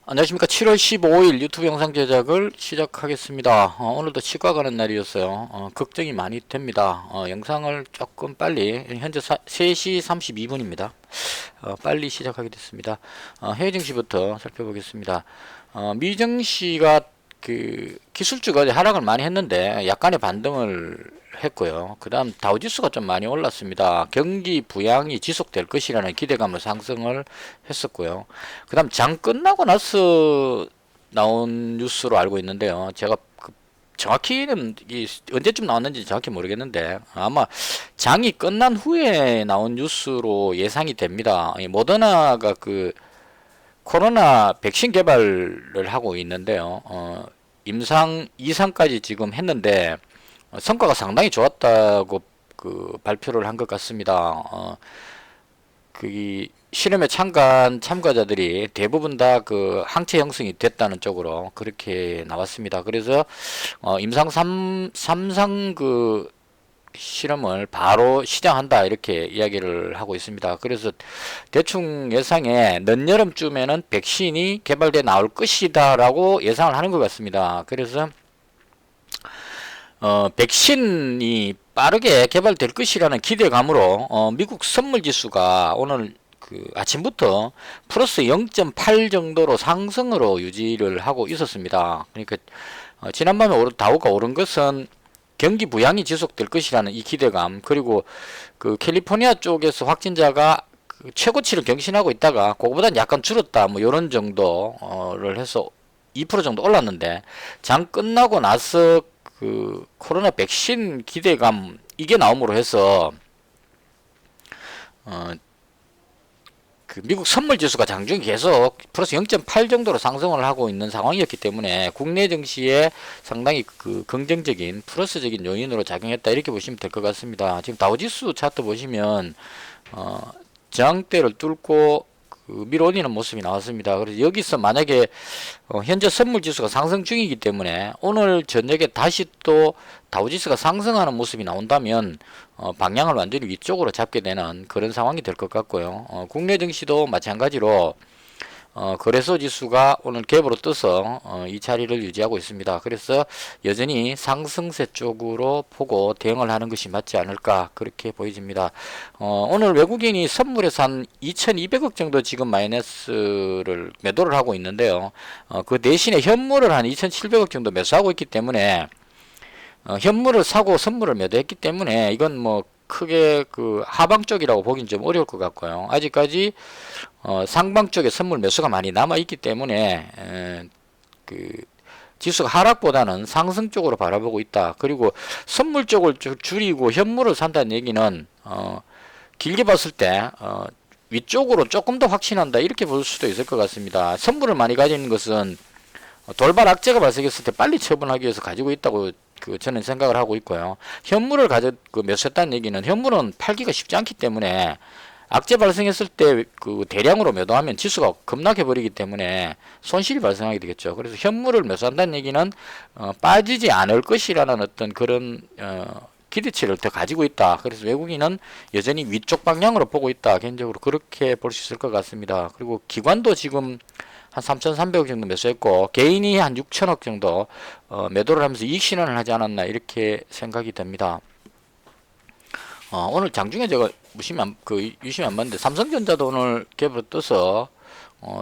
안녕하십니까. 7월 15일 유튜브 영상 제작을 시작하겠습니다. 오늘도 치과 가는 날이었어요. 걱정이 많이 됩니다. 영상을 조금 빨리, 현재 3시 32분입니다. 빨리 시작하게 됐습니다. 해외 증시부터 살펴보겠습니다. 미 증시가 그 기술주가 어제 하락을 많이 했는데 약간의 반등을 했고요. 그 다음 다우지수가 좀 많이 올랐습니다. 경기 부양이 지속될 것이라는 기대감을 상승을 했었고요. 그 다음 장 끝나고 나서 나온 뉴스로 알고 있는데요. 제가 정확히는 언제쯤 나왔는지 정확히 모르겠는데 아마 장이 끝난 후에 나온 뉴스로 예상이 됩니다. 모더나가 그 코로나 백신 개발을 하고 있는데요. 임상 2상까지 지금 했는데 성과가 상당히 좋았다고 그 발표를 한 것 같습니다. 그 실험에 참가한 참가자들이 대부분 다 그 항체 형성이 됐다는 쪽으로 그렇게 나왔습니다. 그래서 임상 3상 그 실험을 바로 시작한다 이렇게 이야기를 하고 있습니다. 그래서 대충 예상에 늦여름쯤에는 백신이 개발돼 나올 것이다 라고 예상을 하는 것 같습니다. 그래서 백신이 빠르게 개발될 것이라는 기대감으로 미국 선물지수가 오늘 그 아침부터 플러스 0.8 정도로 상승으로 유지를 하고 있었습니다. 그러니까 지난밤에 다우가 오른 것은 경기 부양이 지속될 것이라는 이 기대감, 그리고 그 캘리포니아 쪽에서 확진자가 그 최고치를 경신하고 있다가 그거보다는 약간 줄었다 뭐 이런 정도를 해서 2% 정도 올랐는데 장 끝나고 나서 그 코로나 백신 기대감 이게 나옴으로 해서 그 미국 선물 지수가 장중에 계속 플러스 0.8 정도로 상승을 하고 있는 상황이었기 때문에 국내 증시에 상당히 그 긍정적인 플러스적인 요인으로 작용했다 이렇게 보시면 될 것 같습니다. 지금 다우지수 차트 보시면 저항대를 뚫고 그 밀어올리는 모습이 나왔습니다. 그래서 여기서 만약에 현재 선물 지수가 상승 중이기 때문에 오늘 저녁에 다시 또 다우지수가 상승하는 모습이 나온다면 방향을 완전히 위쪽으로 잡게 되는 그런 상황이 될 것 같고요. 국내 증시도 마찬가지로 거래소 지수가 오늘 갭으로 떠서 이 자리를 유지하고 있습니다. 그래서 여전히 상승세 쪽으로 보고 대응을 하는 것이 맞지 않을까 그렇게 보여집니다. 오늘 외국인이 선물에서 한 2200억 정도 지금 마이너스를 매도를 하고 있는데요. 그 대신에 현물을 한 2700억 정도 매수하고 있기 때문에 현물을 사고 선물을 매도했기 때문에 이건 뭐 크게 그 하방 쪽이라고 보긴 좀 어려울 것 같고요. 아직까지 상방 쪽에 선물 매수가 많이 남아 있기 때문에 그 지수가 하락보다는 상승 쪽으로 바라보고 있다. 그리고 선물 쪽을 줄이고 현물을 산다는 얘기는 길게 봤을 때 위쪽으로 조금 더 확신한다 이렇게 볼 수도 있을 것 같습니다. 선물을 많이 가지는 것은 돌발 악재가 발생했을 때 빨리 처분하기 위해서 가지고 있다고 저는 생각을 하고 있고요. 현물을 매수했다는 얘기는 현물은 팔기가 쉽지 않기 때문에 악재 발생했을 때 그 대량으로 매도하면 지수가 급락해 버리기 때문에 손실이 발생하게 되겠죠. 그래서 현물을 매수한다는 얘기는 빠지지 않을 것이라는 어떤 그런 기대치를 더 가지고 있다. 그래서 외국인은 여전히 위쪽 방향으로 보고 있다. 개인적으로 그렇게 볼 수 있을 것 같습니다. 그리고 기관도 지금 한 3,300억 정도 매수했고 개인이 한 6천억 정도 매도를 하면서 이익 실현을 하지 않았나 이렇게 생각이 됩니다. 오늘 장중에 제가 유심히 안 봤는데 삼성전자도 오늘 갭으로 떠서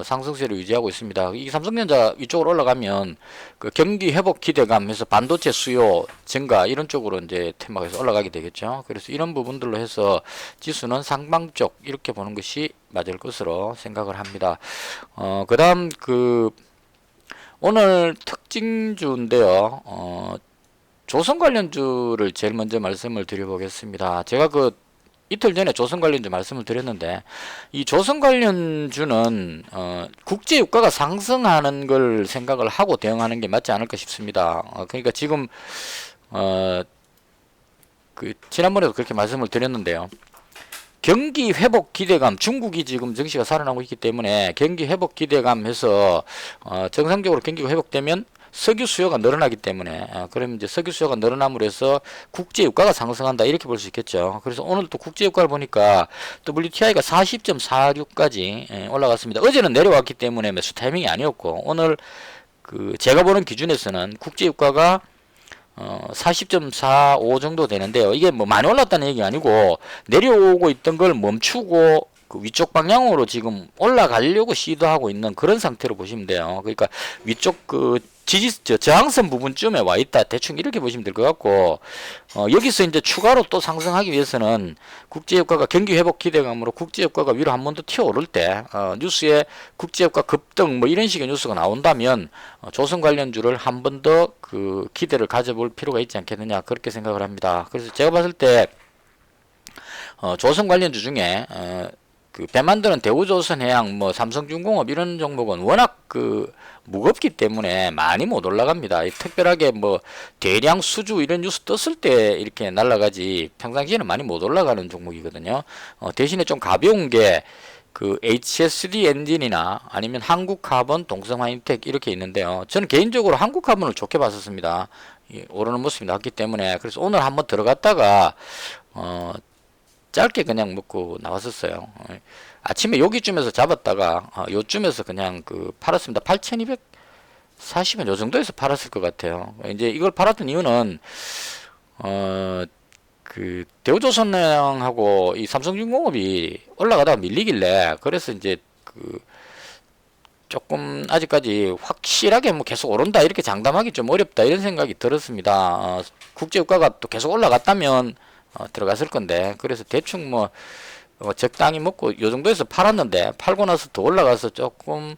상승세를 유지하고 있습니다. 이 삼성전자 위쪽으로 올라가면 그 경기 회복 기대감에서 반도체 수요 증가 이런 쪽으로 이제 테마가 해서 올라가게 되겠죠. 그래서 이런 부분들로 해서 지수는 상방 쪽 이렇게 보는 것이 맞을 것으로 생각을 합니다. 그다음 오늘 특징주인데요. 조선 관련주를 제일 먼저 말씀을 드려보겠습니다. 제가 이틀 전에 조선 관련주 말씀을 드렸는데 이 조선 관련주는 국제 유가가 상승하는 걸 생각을 하고 대응하는 게 맞지 않을까 싶습니다. 그러니까 지금 지난번에도 그렇게 말씀을 드렸는데요. 경기 회복 기대감, 중국이 지금 증시가 살아나고 있기 때문에 경기 회복 기대감 해서 정상적으로 경기가 회복되면 석유 수요가 늘어나기 때문에 그러면 이제 석유 수요가 늘어남으로 해서 국제 유가가 상승한다 이렇게 볼 수 있겠죠. 그래서 오늘 또 국제 유가를 보니까 WTI가 40.46까지 올라갔습니다. 어제는 내려왔기 때문에 매수 타이밍이 아니었고 오늘 그 제가 보는 기준에서는 국제 유가가 40.45 정도 되는데요. 이게 뭐 많이 올랐다는 얘기가 아니고 내려오고 있던 걸 멈추고 그 위쪽 방향으로 지금 올라가려고 시도하고 있는 그런 상태로 보시면 돼요. 그러니까 위쪽 그 저항선 부분쯤에 와 있다. 대충 이렇게 보시면 될 것 같고, 여기서 이제 추가로 또 상승하기 위해서는 국제유가가 경기 회복 기대감으로 국제유가가 위로 한 번 더 튀어오를 때, 뉴스에 국제유가 급등 뭐 이런 식의 뉴스가 나온다면, 조선 관련주를 한 번 더 그 기대를 가져볼 필요가 있지 않겠느냐, 그렇게 생각을 합니다. 그래서 제가 봤을 때, 조선 관련주 중에, 그 배 만드는 대우조선해양, 뭐 삼성중공업 이런 종목은 워낙 그 무겁기 때문에 많이 못 올라갑니다. 특별하게 뭐 대량 수주 이런 뉴스 떴을 때 이렇게 날아가지 평상시에는 많이 못 올라가는 종목이거든요. 대신에 좀 가벼운 게 그 HSD 엔진이나 아니면 한국카본, 동성화인텍 이렇게 있는데요. 저는 개인적으로 한국카본을 좋게 봤었습니다. 오르는 모습이 나왔기 때문에. 그래서 오늘 한번 들어갔다가 짧게 그냥 먹고 나왔었어요. 아침에 여기쯤에서 잡았다가 요쯤에서 그냥 그 팔았습니다. 8,240원 요 정도에서 팔았을 것 같아요. 이제 이걸 팔았던 이유는 그 대우조선해양하고 이 삼성중공업이 올라가다가 밀리길래 그래서 이제 그 조금 아직까지 확실하게 뭐 계속 오른다 이렇게 장담하기 좀 어렵다 이런 생각이 들었습니다. 국제유가가 또 계속 올라갔다면 들어갔을 건데 그래서 대충 뭐 적당히 먹고 요 정도에서 팔았는데 팔고 나서 더 올라가서 조금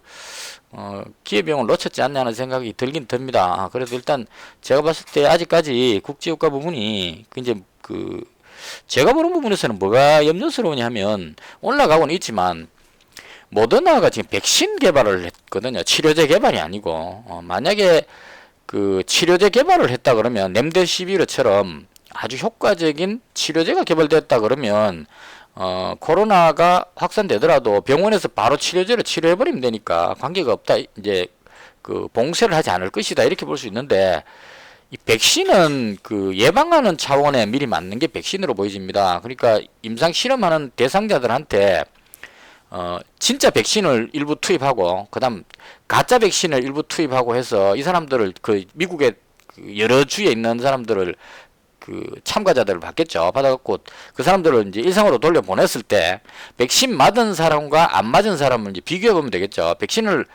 기회비용을 놓쳤지 않냐는 생각이 들긴 듭니다. 그래서 일단 제가 봤을 때 아직까지 국제유가 부분이 이제 그 제가 보는 부분에서는 뭐가 염려스러우냐 하면 올라가고는 있지만 모더나가 지금 백신 개발을 했거든요. 치료제 개발이 아니고 만약에 그 치료제 개발을 했다 그러면 렘데시비르처럼 아주 효과적인 치료제가 개발됐다 그러면 코로나가 확산되더라도 병원에서 바로 치료제를 치료해버리면 되니까 관계가 없다. 이제 그 봉쇄를 하지 않을 것이다. 이렇게 볼 수 있는데 이 백신은 그 예방하는 차원에 미리 맞는 게 백신으로 보여집니다. 그러니까 임상 실험하는 대상자들한테 진짜 백신을 일부 투입하고 그다음 가짜 백신을 일부 투입하고 해서 이 사람들을 그 미국의 그 여러 주에 있는 사람들을 그 참가자들을 받겠죠. 받아갖고 그 사람들을 이제 일상으로 돌려보냈을 때 백신 맞은 사람과 안 맞은 사람을 이제 비교해보면 되겠죠. 백신을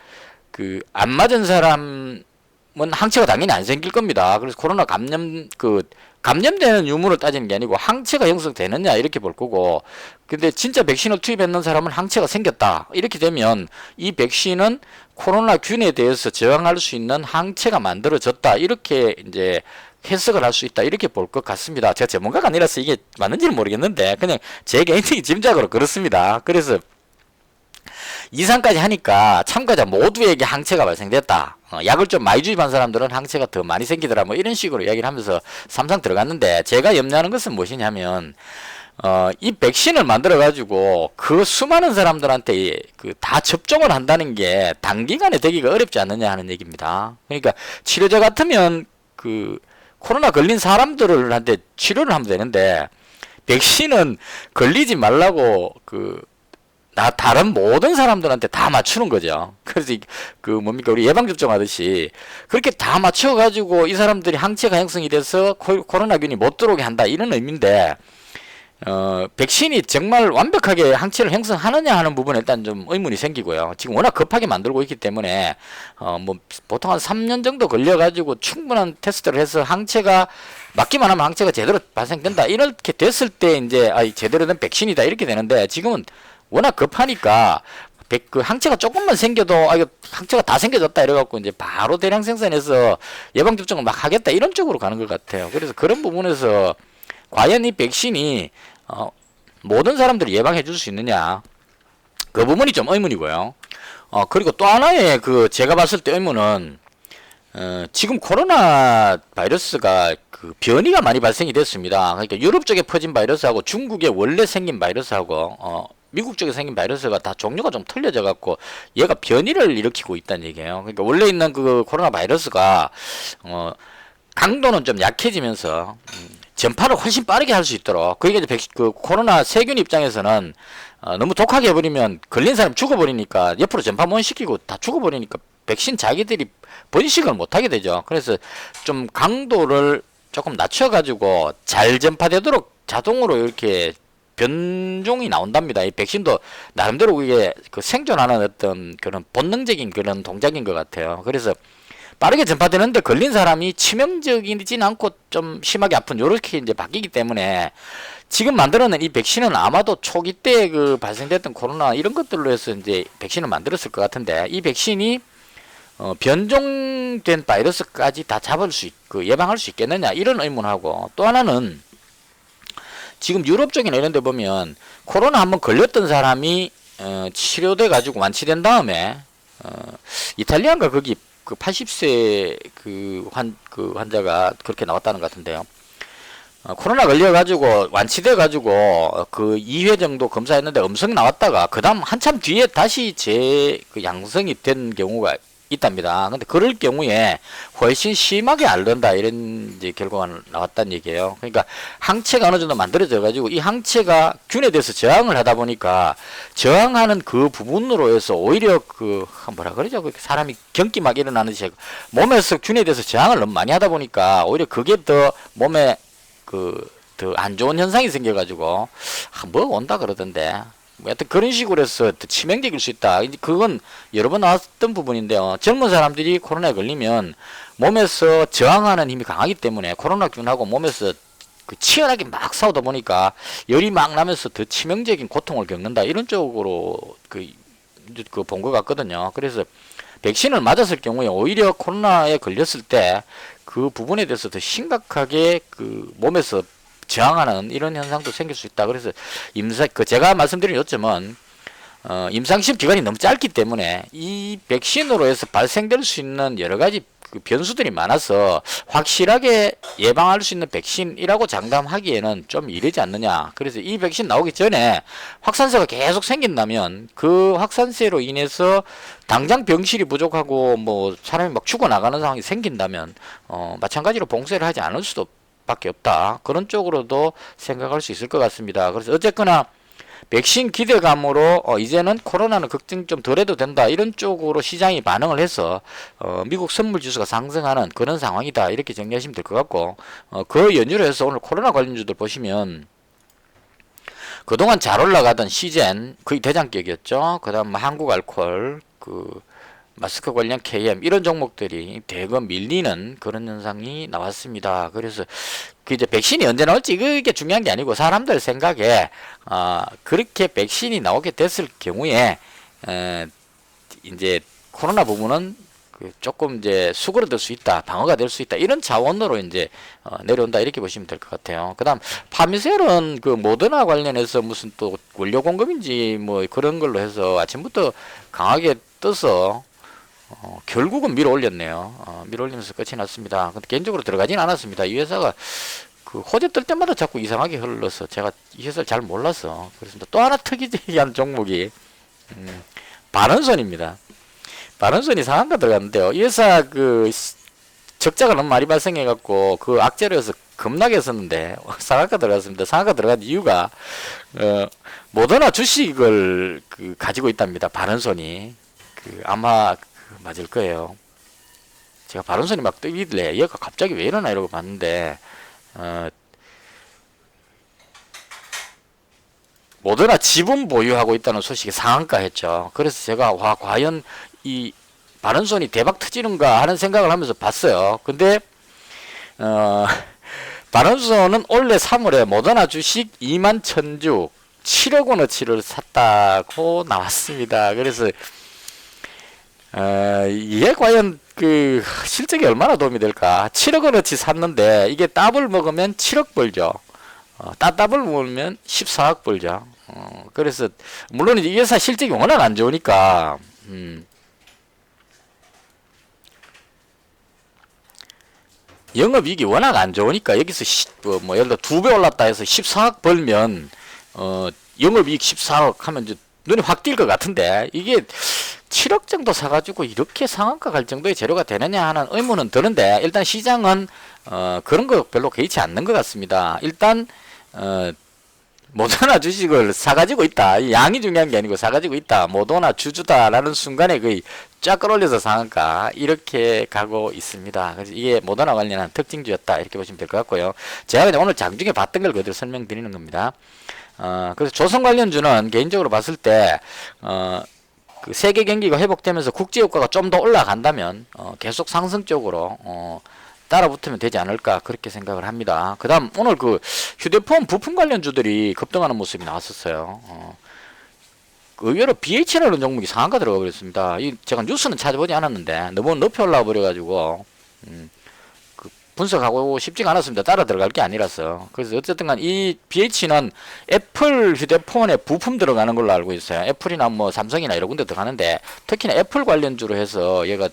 그 안 맞은 사람은 항체가 당연히 안 생길 겁니다. 그래서 코로나 감염되는 유무를 따지는 게 아니고 항체가 형성되느냐 이렇게 볼 거고, 근데 진짜 백신을 투입했는 사람은 항체가 생겼다 이렇게 되면 이 백신은 코로나균에 대해서 저항할 수 있는 항체가 만들어졌다 이렇게 이제 해석을 할 수 있다 이렇게 볼 것 같습니다. 제가 전문가가 아니라서 이게 맞는지는 모르겠는데 그냥 제 개인적인 짐작으로 그렇습니다. 그래서 이상까지 하니까 참가자 모두에게 항체가 발생됐다. 약을 좀 많이 주입한 사람들은 항체가 더 많이 생기더라. 뭐 이런 식으로 이야기를 하면서 삼상 들어갔는데 제가 염려하는 것은 무엇이냐면 이 백신을 만들어 가지고 그 수많은 사람들한테 그 다 접종을 한다는 게 단기간에 되기가 어렵지 않느냐 하는 얘기입니다. 그러니까 치료제 같으면 그 코로나 걸린 사람들한테 치료를 하면 되는데 백신은 걸리지 말라고 다른 모든 사람들한테 다 맞추는 거죠. 그래서 그 뭡니까 우리 예방접종 하듯이 그렇게 다 맞춰가지고 이 사람들이 항체가 형성이 돼서 코로나균이 못 들어오게 한다 이런 의미인데 백신이 정말 완벽하게 항체를 형성하느냐 하는 부분에 일단 좀 의문이 생기고요. 지금 워낙 급하게 만들고 있기 때문에 뭐 보통 한 3년 정도 걸려가지고 충분한 테스트를 해서 항체가 맞기만 하면 항체가 제대로 발생된다 이렇게 됐을 때 이제 제대로 된 백신이다 이렇게 되는데 지금은 워낙 급하니까 그 항체가 조금만 생겨도 이거 항체가 다 생겨졌다 이래갖고 이제 바로 대량 생산해서 예방접종을 막 하겠다 이런 쪽으로 가는 것 같아요. 그래서 그런 부분에서 과연 이 백신이 모든 사람들을 예방해 줄 수 있느냐 그 부분이 좀 의문이고요. 그리고 또 하나의 제가 봤을 때 의문은 지금 코로나 바이러스가 그 변이가 많이 발생이 됐습니다. 그러니까 유럽 쪽에 퍼진 바이러스하고 중국에 원래 생긴 바이러스하고 미국 쪽에 생긴 바이러스가 다 종류가 좀 틀려져 갖고 얘가 변이를 일으키고 있다는 얘기예요. 그러니까 원래 있는 그 코로나 바이러스가 강도는 좀 약해지면서 전파를 훨씬 빠르게 할 수 있도록 그게 이제 그 코로나 세균 입장에서는 너무 독하게 해버리면 걸린 사람 죽어버리니까 옆으로 전파 못 시키고 다 죽어버리니까 백신 자기들이 번식을 못하게 되죠. 그래서 좀 강도를 조금 낮춰가지고 잘 전파되도록 자동으로 이렇게 변종이 나온답니다. 이 백신도 나름대로 이게 그 생존하는 어떤 그런 본능적인 그런 동작인 것 같아요. 그래서 빠르게 전파되는데 걸린 사람이 치명적이진 않고 좀 심하게 아픈 요렇게 이제 바뀌기 때문에 지금 만들어낸 이 백신은 아마도 초기 때 그 발생됐던 코로나 이런 것들로 해서 이제 백신을 만들었을 것 같은데 이 백신이 변종된 바이러스까지 다 잡을 수 있고 예방할 수 있겠느냐 이런 의문하고 또 하나는 지금 유럽 쪽이나 이런 데 보면 코로나 한번 걸렸던 사람이 치료돼 가지고 완치된 다음에 이탈리아인가 거기 그 80세 그 환자가 그렇게 나왔다는 것 같은데요. 코로나 걸려가지고 완치돼가지고 그 2회 정도 검사했는데 음성이 나왔다가 그 다음 한참 뒤에 다시 그 양성이 된 경우가 있답니다. 근데 그럴 경우에 훨씬 심하게 앓는다 이런 이제 결과가 나왔다는 얘기예요. 그러니까 항체가 어느 정도 만들어져 가지고 이 항체가 균에 대해서 저항을 하다 보니까 저항하는 그 부분으로 해서 오히려 그 뭐라 그러죠? 그 사람이 경기 막 일어나는 식 몸에서 균에 대해서 저항을 너무 많이 하다 보니까 오히려 그게 더 몸에 그 더 안 좋은 현상이 생겨가지고 뭐 온다 그러던데. 하여튼 그런 식으로 해서 더 치명적일 수 있다. 그건 여러 번 나왔던 부분인데요. 젊은 사람들이 코로나에 걸리면 몸에서 저항하는 힘이 강하기 때문에 코로나균하고 몸에서 그 치열하게 막 싸우다 보니까 열이 막 나면서 더 치명적인 고통을 겪는다. 이런 쪽으로 그 본 것 같거든요. 그래서 백신을 맞았을 경우에 오히려 코로나에 걸렸을 때 그 부분에 대해서 더 심각하게 그 몸에서 저항하는 이런 현상도 생길 수 있다. 그래서 제가 말씀드린 요점은 임상시험 기간이 너무 짧기 때문에 이 백신으로 해서 발생될 수 있는 여러 가지 그 변수들이 많아서 확실하게 예방할 수 있는 백신이라고 장담하기에는 좀 이르지 않느냐. 그래서 이 백신 나오기 전에 확산세가 계속 생긴다면 그 확산세로 인해서 당장 병실이 부족하고 뭐 사람이 막 죽어나가는 상황이 생긴다면 마찬가지로 봉쇄를 하지 않을 수도 밖에 없다. 그런 쪽으로도 생각할 수 있을 것 같습니다. 그래서 어쨌거나 백신 기대감으로 이제는 코로나는 걱정 좀 덜 해도 된다. 이런 쪽으로 시장이 반응을 해서 미국 선물 지수가 상승하는 그런 상황이다. 이렇게 정리하시면 될 것 같고 그 연유로 해서 오늘 코로나 관련주들 보시면 그동안 잘 올라가던 시젠 거의 대장격이었죠. 그 다음 한국알콜 마스크 관련 KM 이런 종목들이 대거 밀리는 그런 현상이 나왔습니다. 그래서 그 이제 백신이 언제 나올지 그게 중요한 게 아니고 사람들 생각에 그렇게 백신이 나오게 됐을 경우에 이제 코로나 부분은 조금 이제 수그러들 수 있다, 방어가 될 수 있다 이런 차원으로 이제 내려온다 이렇게 보시면 될 것 같아요. 그다음 파미셀은 그 모더나 관련해서 무슨 또 원료 공급인지 뭐 그런 걸로 해서 아침부터 강하게 떠서 결국은 밀어 올렸네요. 밀어 올리면서 끝이 났습니다. 근데 개인적으로 들어가진 않았습니다. 이 회사가 그 호재 뜰 때마다 자꾸 이상하게 흘러서 제가 이 회사를 잘 몰라서 그렇습니다. 또 하나 특이한 종목이 바른손입니다. 바른손이 상한가 들어갔는데요. 이 회사 그 적자가 너무 많이 발생해 갖고 그 악재로해서 겁나게 했었는데 상한가 들어갔습니다. 상한가 들어간 이유가 모더나 주식을 가지고 있답니다. 바른손이 아마 맞을 거예요. 제가 바른손이 막 뜨길래 얘가 갑자기 왜 이러나 이러고 봤는데 모더나 지분 보유하고 있다는 소식이 상한가 했죠. 그래서 제가 와 과연 이 바른손이 대박 터지는가 하는 생각을 하면서 봤어요. 근데 바른손은 올해 3월에 모더나 주식 2만 1000주 7억 원어치를 샀다고 나왔습니다. 그래서 이게 과연 그 실적에 얼마나 도움이 될까? 7억 원어치 샀는데 이게 더블 먹으면 7억 벌죠. 더블 먹으면 14억 벌죠. 그래서 물론 이 회사 실적이 워낙 안 좋으니까 영업이익이 워낙 안 좋으니까 여기서 뭐 예를 들어 2배 올랐다 해서 14억 벌면 영업이익 14억 하면 이제 눈에 확 띌 것 같은데 이게 7억 정도 사가지고 이렇게 상한가 갈 정도의 재료가 되느냐 하는 의문은 드는데 일단 시장은 그런 거 별로 개의치 않는 것 같습니다. 일단 모더나 주식을 사가지고 있다. 이 양이 중요한 게 아니고 사가지고 있다. 모더나 주주다라는 순간에 거의 쫙 끌어올려서 상한가 이렇게 가고 있습니다. 그래서 이게 모더나 관련한 특징주였다 이렇게 보시면 될 것 같고요. 제가 그냥 오늘 장중에 봤던 걸 그대로 설명드리는 겁니다. 그래서 조선 관련주는 개인적으로 봤을 때 그 세계 경기가 회복되면서 국제 유가가 좀 더 올라간다면 계속 상승 쪽으로 따라붙으면 되지 않을까 그렇게 생각을 합니다. 그 다음 오늘 그 휴대폰 부품 관련주들이 급등하는 모습이 나왔었어요. 의외로 BH라는 종목이 상한가 들어가 버렸습니다. 제가 뉴스는 찾아보지 않았는데 너무 높이 올라와 버려가지고 분석하고 싶지가 않았습니다. 따라 들어갈 게 아니라서. 그래서 어쨌든 간 이 BH는 애플 휴대폰에 부품 들어가는 걸로 알고 있어요. 애플이나 뭐 삼성이나 이런 군데 들어가는데 특히나 애플 관련주로 해서 얘가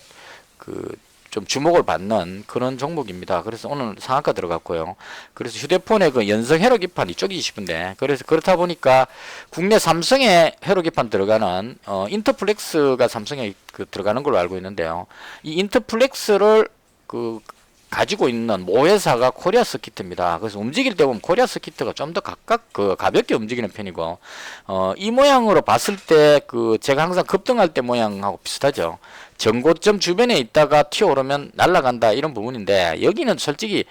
좀 주목을 받는 그런 종목입니다. 그래서 오늘 상한가 들어갔고요. 그래서 휴대폰의 그 연성 회로 기판 이쪽이 싶은데 그래서 그렇다 보니까 국내 삼성의 회로 기판 들어가는 인터플렉스가 삼성에 들어가는 걸로 알고 있는데요. 이 인터플렉스를 가지고 있는 모회사가 코리아 서키트입니다. 그래서 움직일 때 보면 코리아 서키트가 좀 더 가볍게 움직이는 편이고, 이 모양으로 봤을 때 제가 항상 급등할 때 모양하고 비슷하죠. 전고점 주변에 있다가 튀어오르면 날아간다 이런 부분인데, 여기는 솔직히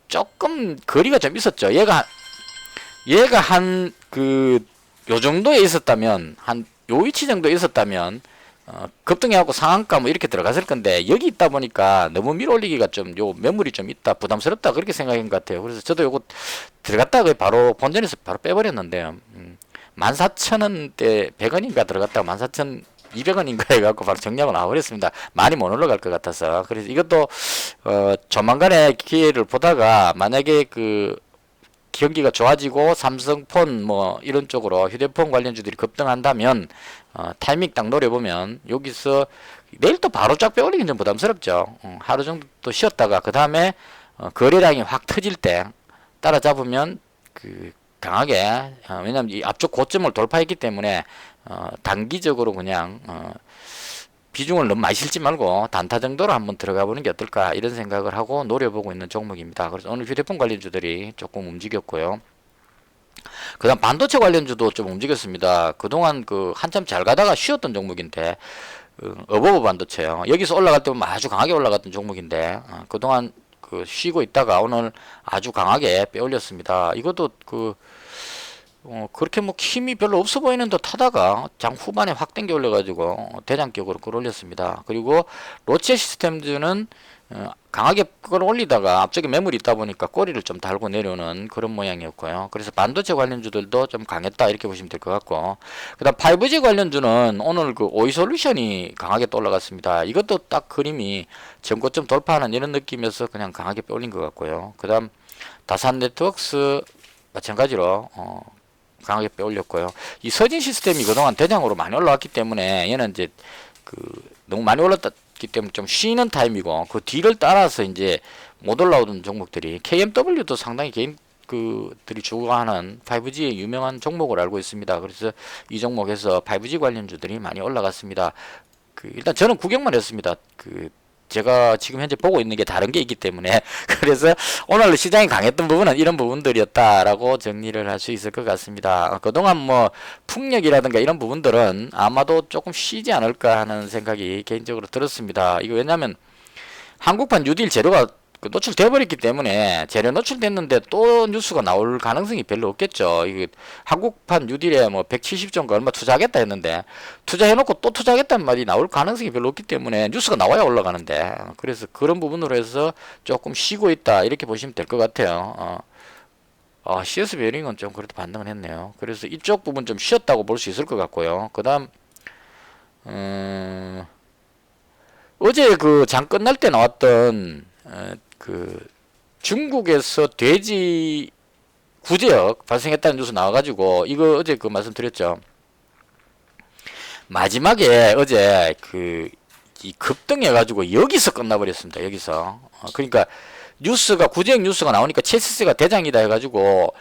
조금 거리가 좀 있었죠. 얘가 요 정도에 있었다면, 요 위치 정도에 있었다면, 급등해갖고 상한가 뭐 이렇게 들어갔을 건데 여기 있다 보니까 너무 밀어올리기가 좀 요 매물이 좀 있다 부담스럽다 그렇게 생각인 것 같아요. 그래서 저도 요거 들어갔다가 바로 본전에서 바로 빼버렸는데요. 14,000원대 100원인가 들어갔다가 14,200원인가 해갖고 바로 정리하고 나와버렸습니다. 많이 못 올라갈 것 같아서. 그래서 이것도 조만간에 기회를 보다가 만약에 경기가 좋아지고 삼성폰 뭐 이런 쪽으로 휴대폰 관련주들이 급등한다면 타이밍 딱 노려보면 여기서 내일 또 바로 쫙 빼올리긴 좀 부담스럽죠. 하루 정도 또 쉬었다가 그 다음에 거래량이 확 터질 때 따라잡으면 강하게 왜냐면 이 앞쪽 고점을 돌파했기 때문에 단기적으로 그냥 비중을 너무 많이 실지 말고 단타 정도로 한번 들어가 보는 게 어떨까 이런 생각을 하고 노려보고 있는 종목입니다. 그래서 오늘 휴대폰 관련주들이 조금 움직였고요. 그 다음 반도체 관련주도 좀 움직였습니다. 그동안 한참 잘 가다가 쉬었던 종목인데 어버버 반도체요. 여기서 올라갈 때 보면 아주 강하게 올라갔던 종목인데 그동안 쉬고 있다가 오늘 아주 강하게 빼올렸습니다. 이것도 그렇게 뭐 힘이 별로 없어 보이는 듯 하다가 장 후반에 확 당겨 올려가지고 대장격으로 끌어올렸습니다. 그리고 로체 시스템즈는 강하게 끌어올리다가 앞쪽에 매물이 있다 보니까 꼬리를 좀 달고 내려오는 그런 모양이었고요. 그래서 반도체 관련주들도 좀 강했다 이렇게 보시면 될 것 같고, 그 다음 5G 관련주는 오늘 오이솔루션이 강하게 또 올라갔습니다. 이것도 딱 그림이 전고점 돌파하는 이런 느낌에서 그냥 강하게 빼올린 것 같고요. 그 다음 다산 네트워크스 마찬가지로 강하게 빼올렸고요. 이 서진 시스템이 그동안 대장으로 많이 올라왔기 때문에 얘는 이제 너무 많이 올랐기 때문에 좀 쉬는 타임이고 그 뒤를 따라서 이제 못 올라오던 종목들이 KMW도 상당히 개인들이 주고하는 5G의 유명한 종목을 알고 있습니다. 그래서 이 종목에서 5G 관련주들이 많이 올라갔습니다. 일단 저는 구경만 했습니다. 제가 지금 현재 보고 있는 게 다른 게 있기 때문에 그래서 오늘 시장이 강했던 부분은 이런 부분들이었다라고 정리를 할 수 있을 것 같습니다. 그동안 뭐 풍력이라든가 이런 부분들은 아마도 조금 쉬지 않을까 하는 생각이 개인적으로 들었습니다. 이거 왜냐면 한국판 뉴딜 재료가 노출돼 버렸기 때문에 재료 노출됐는데 또 뉴스가 나올 가능성이 별로 없겠죠. 이게 한국판 뉴딜에 뭐 170조인가 얼마 투자하겠다 했는데 투자해놓고 또 투자하겠다는 말이 나올 가능성이 별로 없기 때문에 뉴스가 나와야 올라가는데 그래서 그런 부분으로 해서 조금 쉬고 있다 이렇게 보시면 될 것 같아요. CS 베어링은 좀 그래도 반등을 했네요. 그래서 이쪽 부분 좀 쉬었다고 볼 수 있을 것 같고요. 그 다음 어제 장 끝날 때 나왔던 중국에서 돼지 구제역 발생했다는 뉴스 나와가지고 이거 어제 말씀드렸죠. 마지막에 어제 이 급등해가지고 여기서 끝나버렸습니다. 여기서 그러니까 구제역 뉴스가 나오니까 첼시스가 대장이다 해가지고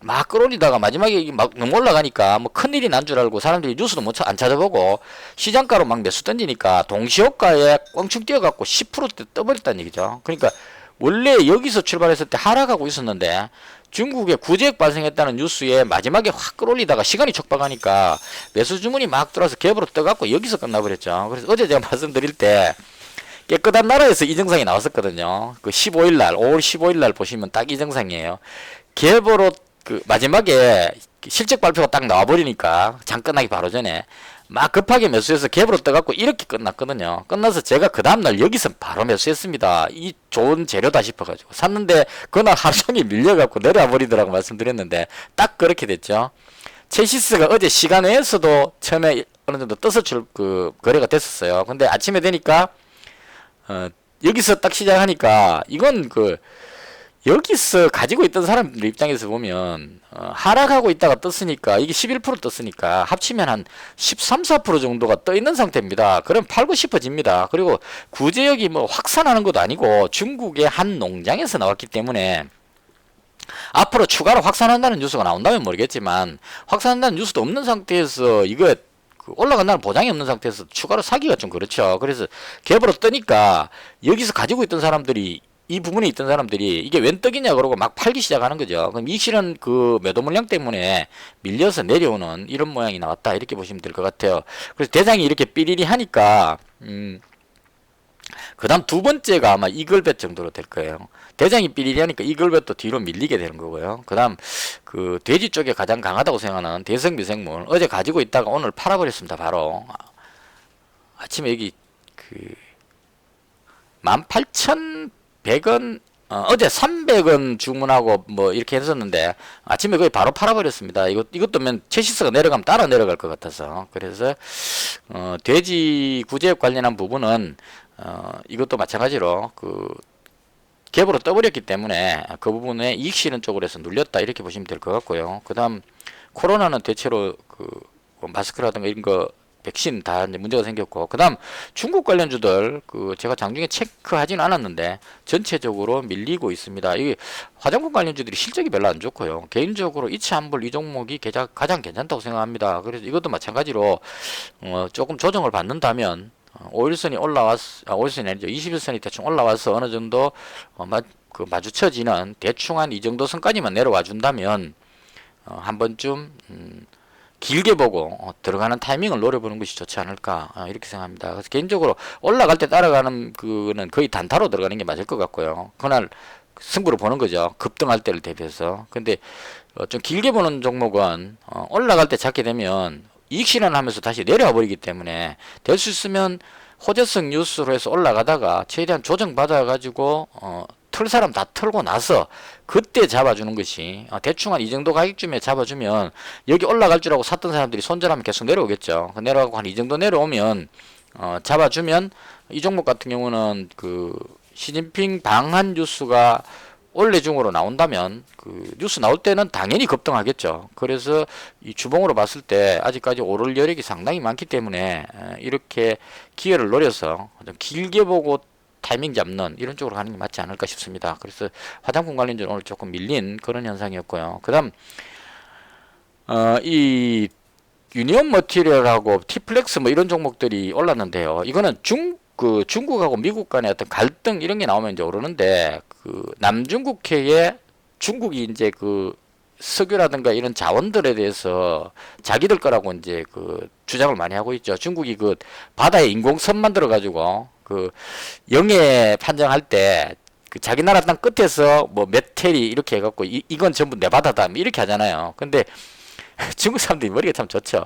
막 끌어올리다가 마지막에 이게 막 너무 올라가니까 뭐 큰일이 난 줄 알고 사람들이 뉴스도 안 찾아보고 시장가로 막 매수 던지니까 동시효과에 껑충 뛰어갖고 10%대 떠버렸다는 얘기죠. 그러니까 원래 여기서 출발했을 때 하락하고 있었는데 중국에 구제역 발생했다는 뉴스에 마지막에 확 끌어올리다가 시간이 촉박하니까 매수 주문이 막 들어와서 갭으로 떠갖고 여기서 끝나버렸죠. 그래서 어제 제가 말씀드릴 때 깨끗한 나라에서 이 증상이 나왔었거든요. 그 15일 날, 5월 15일 날 보시면 딱 이 증상이에요. 갭으로 그 마지막에 실적 발표가 딱 나와버리니까 장 끝나기 바로 전에 막 급하게 매수해서 갭으로 떠갖고 이렇게 끝났거든요. 끝나서 제가 그 다음날 여기서 바로 매수했습니다. 이 좋은 재료다 싶어가지고 샀는데 그날 하루 종일 밀려갖고 내려와 버리더라고 말씀드렸는데 딱 그렇게 됐죠. 체시스가 어제 시간 외에서도 처음에 어느 정도 떠서 거래가 됐었어요. 근데 아침에 되니까 여기서 딱 시작하니까 이건 여기서 가지고 있던 사람들 입장에서 보면 하락하고 있다가 떴으니까 이게 11% 떴으니까 합치면 한 13, 4% 정도가 떠 있는 상태입니다. 그럼 팔고 싶어집니다. 그리고 구제역이 뭐 확산하는 것도 아니고 중국의 한 농장에서 나왔기 때문에 앞으로 추가로 확산한다는 뉴스가 나온다면 모르겠지만 확산한다는 뉴스도 없는 상태에서 이거 올라간다는 보장이 없는 상태에서 추가로 사기가 좀 그렇죠. 그래서 갭으로 뜨니까 여기서 가지고 있던 사람들이 이 부분에 있던 사람들이 이게 웬 떡이냐 그러고 막 팔기 시작하는 거죠. 그럼 이 실은 그 매도 물량 때문에 밀려서 내려오는 이런 모양이 나왔다 이렇게 보시면 될 것 같아요. 그래서 대장이 이렇게 삐리리 하니까 그 다음 두 번째가 아마 이글벳 정도로 될 거예요. 대장이 삐리리 하니까 이글벳도 뒤로 밀리게 되는 거고요. 그 다음 그 돼지 쪽에 가장 강하다고 생각하는 대성 미생물 어제 가지고 있다가 오늘 팔아버렸습니다. 바로 아침에 여기 18,100원 어제 300원 주문하고 뭐 이렇게 했었는데 아침에 거의 바로 팔아버렸습니다. 이것도 체시스가 내려가면 따라 내려갈 것 같아서 그래서 돼지 구제역 관련한 부분은 이것도 마찬가지로 갭으로 떠버렸기 때문에 그 부분에 이익 실현 쪽으로 해서 눌렸다 이렇게 보시면 될 것 같고요. 그 다음 코로나는 대체로 마스크라든가 이런 거 백신 다 이제 문제가 생겼고 그 다음 중국 관련주들 제가 장중에 체크하지는 않았는데 전체적으로 밀리고 있습니다. 이 화장품 관련주들이 실적이 별로 안 좋고요. 개인적으로 이차한불 이 종목이 가장 괜찮다고 생각합니다. 그래서 이것도 마찬가지로 조금 조정을 받는다면 5일선이 5일선이 아니죠. 21선이 대충 올라와서 어느 정도 마주쳐지는 대충 한 이 정도 선까지만 내려와 준다면 한 번쯤 길게 보고 들어가는 타이밍을 노려보는 것이 좋지 않을까 이렇게 생각합니다. 그래서 개인적으로 올라갈 때 따라가는 그는 거의 단타로 들어가는 게 맞을 것 같고요. 그날 승부를 보는 거죠. 급등할 때를 대비해서. 근데 좀 길게 보는 종목은 올라갈 때 잡게 되면 이익 실현하면서 다시 내려와 버리기 때문에 될 수 있으면 호재성 뉴스로 해서 올라가다가 최대한 조정받아 가지고 틀 사람 다 털고 나서 그때 잡아주는 것이 대충 한 이 정도 가격쯤에 잡아주면 여기 올라갈 줄 알고 샀던 사람들이 손절하면 계속 내려오겠죠. 내려가고 한 이 정도 내려오면 잡아주면 이 종목 같은 경우는 시진핑 방한 뉴스가 원래 중으로 나온다면 뉴스 나올 때는 당연히 급등하겠죠. 그래서 이 주봉으로 봤을 때 아직까지 오를 여력이 상당히 많기 때문에 이렇게 기회를 노려서 좀 길게 보고 타이밍 잡는 이런 쪽으로 가는 게 맞지 않을까 싶습니다. 그래서 화장품 관련주는 오늘 조금 밀린 그런 현상이었고요. 그 다음 이 유니온 머티리얼하고 티플렉스 뭐 이런 종목들이 올랐는데요. 이거는 중국하고 미국 간의 어떤 갈등 이런 게 나오면 이제 오르는데 남중국해에 중국이 이제 석유라든가 이런 자원들에 대해서 자기들 거라고 이제 주장을 많이 하고 있죠. 중국이 바다에 인공섬 만들어 가지고 영해 판정할 때 자기 나라 땅 끝에서 뭐 메테리 이렇게 해갖고 이건 전부 내 바다다 이렇게 하잖아요. 근데 중국 사람들이 머리가 참 좋죠.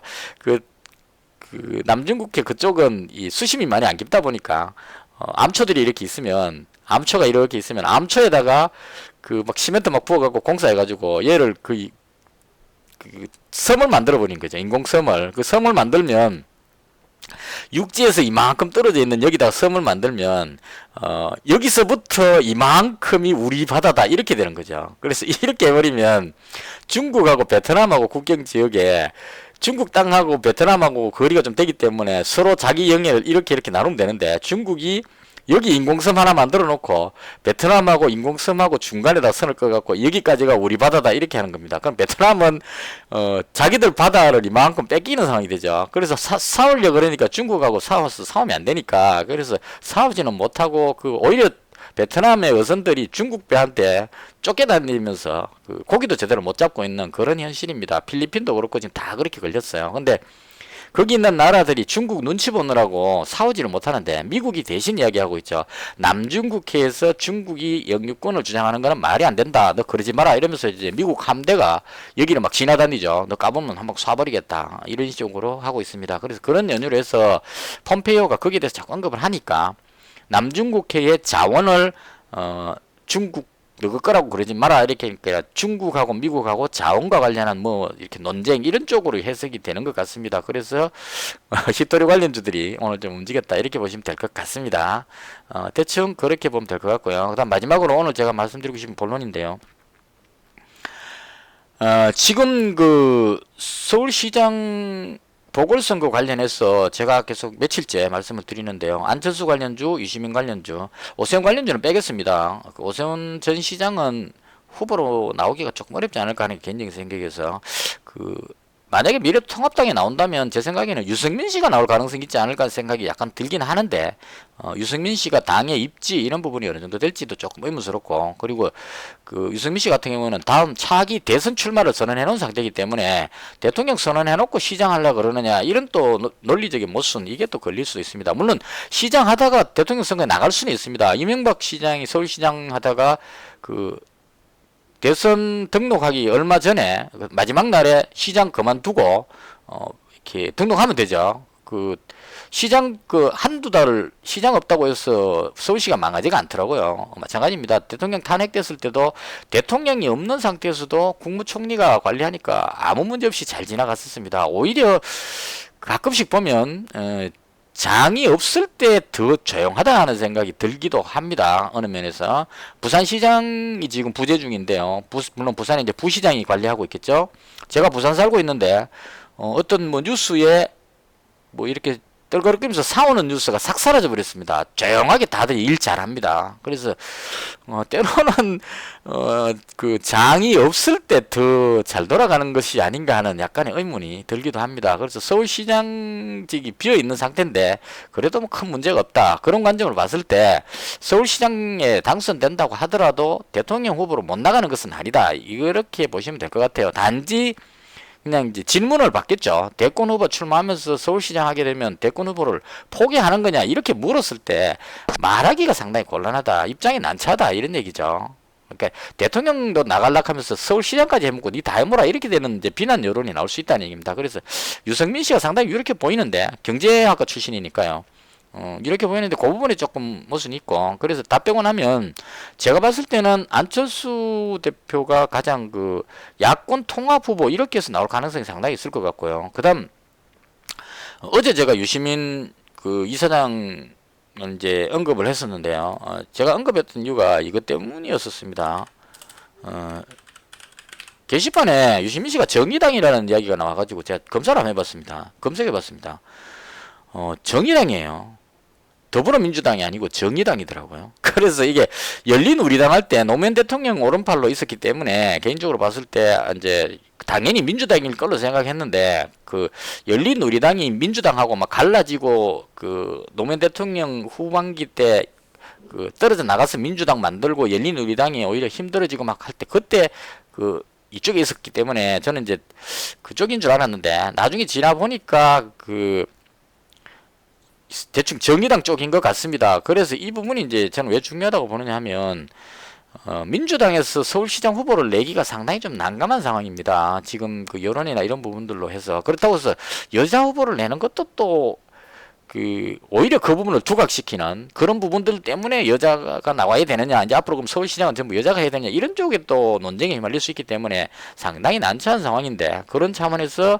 남중국해 그쪽은 이 수심이 많이 안 깊다 보니까 암초들이 이렇게 있으면 암초에다가 막 시멘트 막 부어갖고 공사해가지고 얘를 섬을 만들어 버린 거죠. 인공섬을. 섬을 만들면 육지에서 이만큼 떨어져 있는 여기다가 섬을 만들면 여기서부터 이만큼이 우리 바다다 이렇게 되는 거죠. 그래서 이렇게 해버리면 중국하고 베트남하고 국경 지역에 중국 땅하고 베트남하고 거리가 좀 되기 때문에 서로 자기 영해를 이렇게 나누면 되는데 중국이 여기 인공섬 하나 만들어 놓고 베트남하고 인공섬하고 중간에다 선을 꺼갖고 여기까지가 우리 바다다 이렇게 하는 겁니다. 그럼 베트남은 자기들 바다를 이만큼 뺏기는 상황이 되죠. 그래서 싸우려 그러니까 중국하고 싸우면 안 되니까 그래서 싸우지는 못하고 오히려 베트남의 어선들이 중국 배한테 쫓겨다니면서 고기도 제대로 못 잡고 있는 그런 현실입니다. 필리핀도 그렇고 지금 다 그렇게 걸렸어요. 근데 거기 있는 나라들이 중국 눈치 보느라고 싸우지를 못하는데 미국이 대신 이야기하고 있죠. 남중국해에서 중국이 영유권을 주장하는 거는 말이 안 된다. 너 그러지 마라. 이러면서 이제 미국 함대가 여기를 막 지나다니죠. 너 까보면 한번 쏴버리겠다. 이런 식으로 하고 있습니다. 그래서 그런 연유로 해서 폼페이오가 거기에 대해서 자꾸 언급을 하니까 남중국해의 자원을 중국 너그 거라고 그러지 마라 이렇게 그러니까 중국하고 미국하고 자원과 관련한 뭐 이렇게 논쟁 이런 쪽으로 해석이 되는 것 같습니다. 그래서 히토리 관련주들이 오늘 좀 움직였다 이렇게 보시면 될 것 같습니다. 대충 그렇게 보면 될 것 같고요. 그다음 마지막으로 오늘 제가 말씀드리고 싶은 본론인데요. 지금 서울시장 보궐선거 관련해서 제가 계속 며칠째 말씀을 드리는데요. 안철수 관련주, 유시민 관련주, 오세훈 관련주는 빼겠습니다. 오세훈 전 시장은 후보로 나오기가 조금 어렵지 않을까 하는 개인적인 생각에서 만약에 미래통합당에 나온다면 제 생각에는 유승민 씨가 나올 가능성이 있지 않을까 생각이 약간 들긴 하는데 유승민 씨가 당의 입지 이런 부분이 어느 정도 될지도 조금 의문스럽고 그리고 유승민 씨 같은 경우는 다음 차기 대선 출마를 선언해 놓은 상태이기 때문에 대통령 선언해 놓고 시장하려고 그러느냐 이런 또 논리적인 모순 이게 또 걸릴 수도 있습니다. 물론 시장하다가 대통령 선거에 나갈 수는 있습니다. 이명박 시장이 서울시장 하다가 대선 등록하기 얼마 전에 마지막 날에 시장 그만두고 이렇게 등록하면 되죠. 시장 한두 달을 시장 없다고 해서 서울시가 망하지가 않더라고요. 마찬가지입니다. 대통령 탄핵됐을 때도 대통령이 없는 상태에서도 국무총리가 관리하니까 아무 문제 없이 잘 지나갔었습니다. 오히려 가끔씩 보면 장이 없을 때 더 조용하다 하는 생각이 들기도 합니다. 어느 면에서 부산시장이 지금 부재 중인데요. 물론 부산에 이제 부시장이 관리하고 있겠죠. 제가 부산 살고 있는데 어떤 뭐 뉴스에 뭐 이렇게 떨거리면서 사오는 뉴스가 싹 사라져 버렸습니다. 조용하게 다들 일 잘합니다. 그래서 때로는 장이 없을 때 더 잘 돌아가는 것이 아닌가 하는 약간의 의문이 들기도 합니다. 그래서 서울시장직이 비어 있는 상태인데 그래도 뭐 큰 문제가 없다. 그런 관점으로 봤을 때 서울시장에 당선된다고 하더라도 대통령 후보로 못 나가는 것은 아니다. 이렇게 보시면 될 것 같아요. 단지 그냥 이제 질문을 받겠죠. 대권 후보 출마하면서 서울시장 하게 되면 대권 후보를 포기하는 거냐 이렇게 물었을 때 말하기가 상당히 곤란하다. 입장이 난처하다 이런 얘기죠. 그러니까 대통령도 나갈라 하면서 서울시장까지 해먹고 니 다 해먹어라 이렇게 되는 이제 비난 여론이 나올 수 있다는 얘기입니다. 그래서 유승민 씨가 상당히 이렇게 보이는데 경제학과 출신이니까요. 이렇게 보이는데 그 부분에 조금 모순이 있고 그래서 다 빼고 나면 제가 봤을 때는 안철수 대표가 가장 야권 통합 후보 이렇게 해서 나올 가능성이 상당히 있을 것 같고요. 그 다음 어제 제가 유시민 이사장을 이제 언급을 했었는데요. 제가 언급했던 이유가 이것 때문이었었습니다. 게시판에 유시민 씨가 정의당이라는 이야기가 나와가지고 제가 검사를 한번 해봤습니다. 검색해봤습니다. 정의당이에요. 더불어민주당이 아니고 정의당이더라고요. 그래서 이게 열린우리당 할 때 노무현 대통령 오른팔로 있었기 때문에 개인적으로 봤을 때 이제 당연히 민주당일 걸로 생각했는데 열린우리당이 민주당하고 막 갈라지고 노무현 대통령 후반기 때 떨어져 나가서 민주당 만들고 열린우리당이 오히려 힘들어지고 막 할 때 그때 이쪽에 있었기 때문에 저는 이제 그쪽인 줄 알았는데 나중에 지나 보니까 대충 정의당 쪽인 것 같습니다. 그래서 이 부분이 이제 저는 왜 중요하다고 보느냐 하면 민주당에서 서울시장 후보를 내기가 상당히 좀 난감한 상황입니다. 지금 여론이나 이런 부분들로 해서 그렇다고 해서 여자 후보를 내는 것도 또 오히려 그 부분을 두각시키는 그런 부분들 때문에 여자가 나와야 되느냐 이제 앞으로 그럼 서울시장은 전부 여자가 해야 되느냐 이런 쪽에 또 논쟁에 휘말릴 수 있기 때문에 상당히 난처한 상황인데 그런 차원에서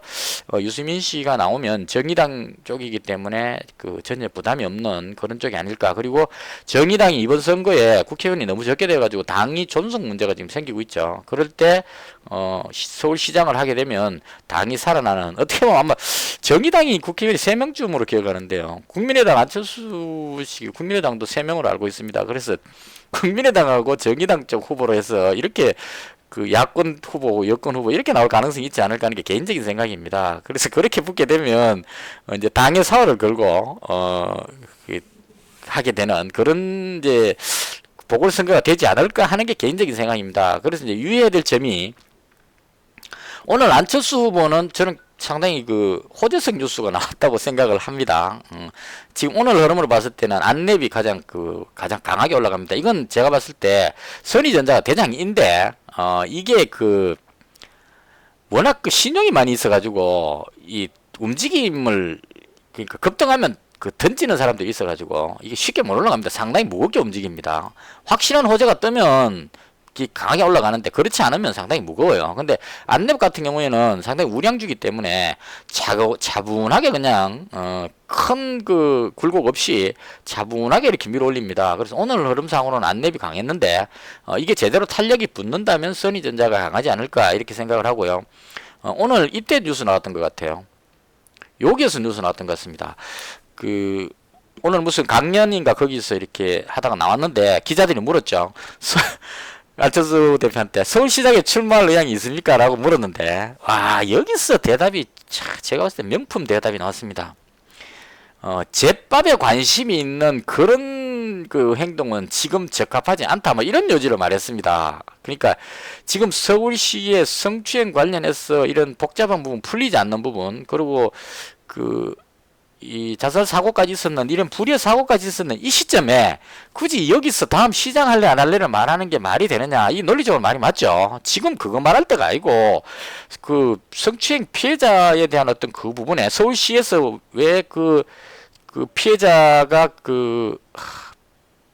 유시민 씨가 나오면 정의당 쪽이기 때문에 전혀 부담이 없는 그런 쪽이 아닐까. 그리고 정의당이 이번 선거에 국회의원이 너무 적게 돼가지고 당이 존속 문제가 지금 생기고 있죠. 그럴 때 서울시장을 하게 되면 당이 살아나는 어떻게 보면 아마 정의당이 국회의원이 3명쯤으로 기억하는데 같아요. 국민의당 안철수 씨, 국민의당도 3명으로 알고 있습니다. 그래서 국민의당하고 정의당 쪽 후보로 해서 이렇게 그 야권 후보, 여권 후보 이렇게 나올 가능성이 있지 않을까 하는 게 개인적인 생각입니다. 그래서 그렇게 붙게 되면 이제 당의 사활을 걸고 하게 되는 그런 이제 보궐선거가 되지 않을까 하는 게 개인적인 생각입니다. 그래서 이제 유의해야 될 점이 오늘 안철수 후보는 저는 상당히 그 호재성 뉴스가 나왔다고 생각을 합니다. 지금 오늘 흐름으로 봤을 때는 안랩이 가장 강하게 올라갑니다. 이건 제가 봤을 때 선의전자가 대장인데 이게 워낙 신용이 많이 있어가지고 이 움직임을 그러니까 급등하면 던지는 사람들이 있어가지고 이게 쉽게 못 올라갑니다. 상당히 무겁게 움직입니다. 확실한 호재가 뜨면 강하게 올라가는데 그렇지 않으면 상당히 무거워요. 근데 안랩 같은 경우에는 상당히 우량주기 때문에 차분하게 그냥 큰 굴곡 없이 차분하게 이렇게 밀어 올립니다. 그래서 오늘 흐름상으로는 안랩이 강했는데 이게 제대로 탄력이 붙는다면 선의전자가 강하지 않을까 이렇게 생각을 하고요. 오늘 이때 뉴스 나왔던 것 같아요. 여기에서 뉴스 나왔던 것 같습니다. 오늘 무슨 강연인가 거기서 이렇게 하다가 나왔는데 기자들이 물었죠. 안철수 대표한테 서울시장에 출마할 의향이 있습니까? 라고 물었는데 와 여기서 대답이 제가 봤을 때 명품 대답이 나왔습니다. 제밥에 관심이 있는 그런 행동은 지금 적합하지 않다 뭐 이런 요지로 말했습니다. 그러니까 지금 서울시의 성추행 관련해서 이런 복잡한 부분 풀리지 않는 부분 그리고 이 자살 사고까지 있었는 이런 불의의 사고까지 있었는 이 시점에 굳이 여기서 다음 시장 할래 안 할래를 말하는 게 말이 되느냐 이 논리적으로 말이 맞죠. 지금 그거 말할 때가 아니고 성추행 피해자에 대한 어떤 그 부분에 서울시에서 왜 피해자가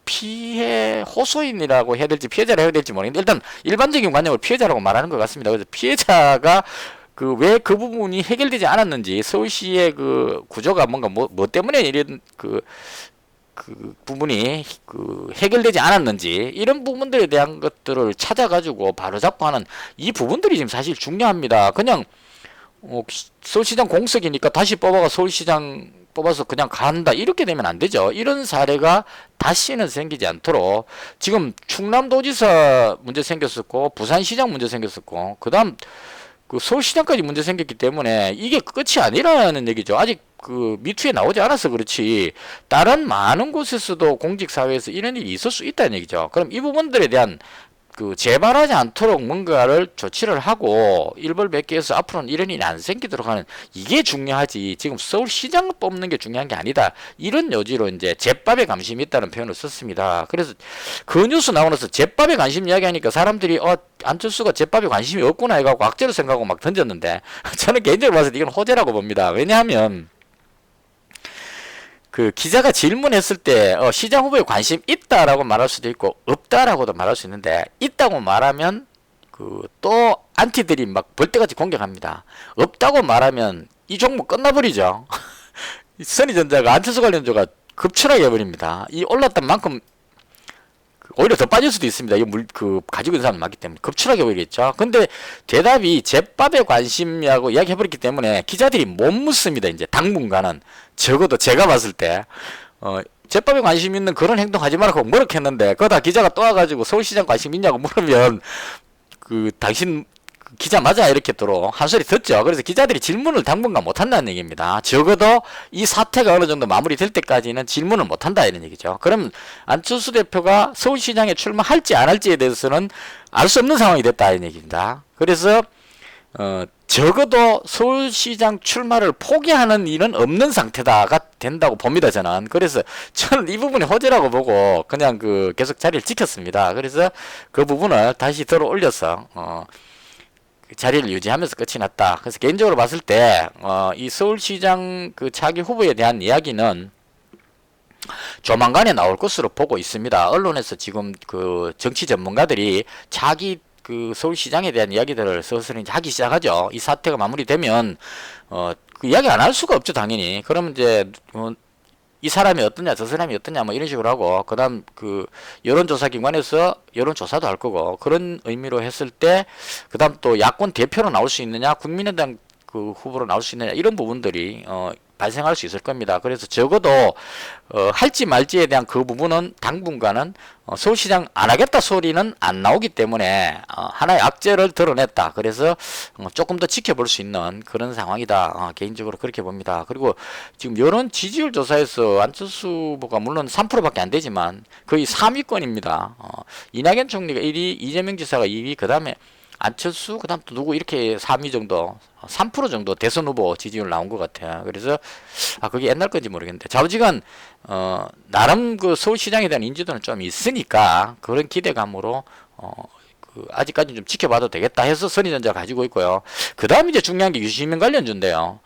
피해 호소인이라고 해야 될지 피해자라고 해야 될지 모르겠는데 일단 일반적인 관념으로 피해자라고 말하는 것 같습니다. 그래서 피해자가 왜 그 부분이 해결되지 않았는지 서울시의 구조가 뭔가 뭐 때문에 이런 부분이 해결되지 않았는지 이런 부분들에 대한 것들을 찾아가지고 바로잡고 하는 이 부분들이 지금 사실 중요합니다. 그냥 서울시장 공석이니까 다시 뽑아가 서울시장 뽑아서 그냥 간다 이렇게 되면 안 되죠. 이런 사례가 다시는 생기지 않도록 지금 충남도지사 문제 생겼었고 부산시장 문제 생겼었고 그 다음 서울시장까지 문제 생겼기 때문에 이게 끝이 아니라는 얘기죠. 아직 미투에 나오지 않아서 그렇지 다른 많은 곳에서도 공직사회에서 이런 일이 있을 수 있다는 얘기죠. 그럼 이 부분들에 대한 재발하지 않도록 뭔가를 조치를 하고 일벌백계해서 앞으로는 이런 일이 안 생기도록 하는 이게 중요하지 지금 서울시장을 뽑는 게 중요한 게 아니다 이런 요지로 이제 제밥에 관심이 있다는 표현을 썼습니다. 그래서 그 뉴스 나오고 나서 제밥에 관심 이야기하니까 사람들이 안철수가 제밥에 관심이 없구나 해가지고 악재로 생각하고 막 던졌는데 저는 개인적으로 봐서 이건 호재라고 봅니다. 왜냐하면 기자가 질문했을 때 시장 후보에 관심 있다라고 말할 수도 있고 없다라고도 말할 수 있는데 있다고 말하면 또 안티들이 막 벌떼같이 공격합니다. 없다고 말하면 이 종목 끝나버리죠. 선의전자가 안철수 관련주가 급출하게 해버립니다. 이 올랐던 만큼 오히려 더 빠질 수도 있습니다. 이 가지고 있는 사람이 많기 때문에 급출하게 보이겠죠. 근데 대답이 제밥에 관심이라고 이야기해버렸기 때문에 기자들이 못 묻습니다. 이제 당분간은 적어도 제가 봤을 때 제밥에 관심 있는 그런 행동 하지 말라고 뭐렇겠는데 그러다 기자가 또 와가지고 서울시장 관심 있냐고 물으면 당신 기자 맞아 이렇게 또 한 소리 듣죠. 그래서 기자들이 질문을 당분간 못한다는 얘기입니다. 적어도 이 사태가 어느 정도 마무리될 때까지는 질문을 못한다 이런 얘기죠. 그럼 안철수 대표가 서울시장에 출마할지 안 할지에 대해서는 알 수 없는 상황이 됐다 이런 얘기입니다. 그래서 적어도 서울시장 출마를 포기하는 일은 없는 상태다가 된다고 봅니다. 저는. 그래서 저는 이 부분이 호재라고 보고 그냥 계속 자리를 지켰습니다. 그래서 그 부분을 다시 들어 올려서 자리를 유지하면서 끝이 났다. 그래서 개인적으로 봤을 때 이 서울시장 차기 후보에 대한 이야기는 조만간에 나올 것으로 보고 있습니다. 언론에서 지금 정치 전문가들이 자기 서울시장에 대한 이야기들을 서서히 이제 하기 시작하죠. 이 사태가 마무리되면 이야기 안 할 수가 없죠, 당연히. 그러면 이제 이 사람이 어떠냐 저 사람이 어떠냐 뭐 이런 식으로 하고 그다음 여론조사기관에서 여론조사도 할 거고 그런 의미로 했을 때 그다음 또 야권 대표로 나올 수 있느냐 국민의당 후보로 나올 수 있느냐 이런 부분들이 발생할 수 있을 겁니다. 그래서 적어도 할지 말지에 대한 그 부분은 당분간은 서울시장 안 하겠다 소리는 안 나오기 때문에 하나의 악재를 드러냈다. 그래서 조금 더 지켜볼 수 있는 그런 상황이다. 개인적으로 그렇게 봅니다. 그리고 지금 여론 지지율 조사에서 안철수 후보가 물론 3%밖에 안 되지만 거의 3위권입니다. 이낙연 총리가 1위, 이재명 지사가 2위, 그 다음에 안철수, 그 다음 또 누구 이렇게 3위 정도, 3% 정도 대선 후보 지지율 나온 것 같아요. 그래서, 그게 옛날 건지 모르겠는데, 좌우지간, 나름 그 서울시장에 대한 인지도는 좀 있으니까, 그런 기대감으로, 아직까지 좀 지켜봐도 되겠다 해서 선의전자 가지고 있고요. 그 다음 이제 중요한 게 유시민 관련주인데요.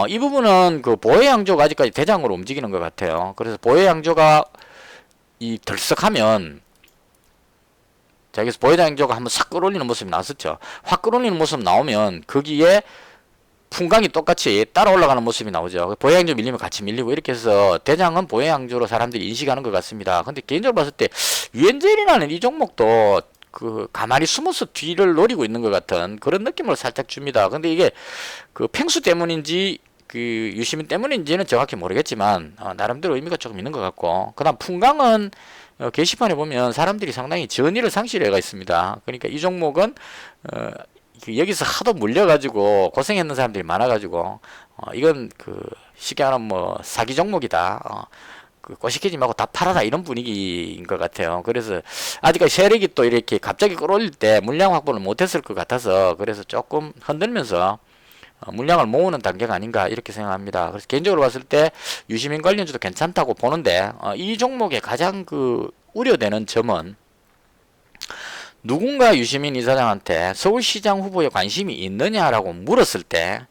이 부분은 그 보혜양조가 아직까지 대장으로 움직이는 것 같아요. 그래서 보혜양조가 들썩하면, 자, 여기서 보혜양조가 한번 싹 끌어올리는 모습이 나왔었죠. 확 끌어올리는 모습 나오면 거기에 풍광이 똑같이 따라 올라가는 모습이 나오죠. 보혜양조 밀리면 같이 밀리고 이렇게 해서 대장은 보혜양조로 사람들이 인식하는 것 같습니다. 근데 개인적으로 봤을 때 유엔젤이라는 이 종목도 그 가만히 숨어서 뒤를 노리고 있는 것 같은 그런 느낌을 살짝 줍니다. 근데 이게 그 팽수 때문인지 그 유시민 때문인지는 정확히 모르겠지만 나름대로 의미가 조금 있는 것 같고, 그 다음 풍광은 게시판에 보면 사람들이 상당히 전의를 상실해가 있습니다. 그러니까 이 종목은 여기서 하도 물려가지고 고생했는 사람들이 많아가지고 이건 그 쉽게 말하면 뭐 사기 종목이다. 꼬시키지 말고 다 팔아라 이런 분위기인 것 같아요. 그래서 아직까지 세력이 또 이렇게 갑자기 끌어올릴 때 물량 확보를 못했을 것 같아서 그래서 조금 흔들면서 물량을 모으는 단계가 아닌가 이렇게 생각합니다. 그래서 개인적으로 봤을 때 유시민 관련주도 괜찮다고 보는데 이 종목의 가장 그 우려되는 점은 누군가 유시민 이사장한테 서울시장 후보에 관심이 있느냐라고 물었을 때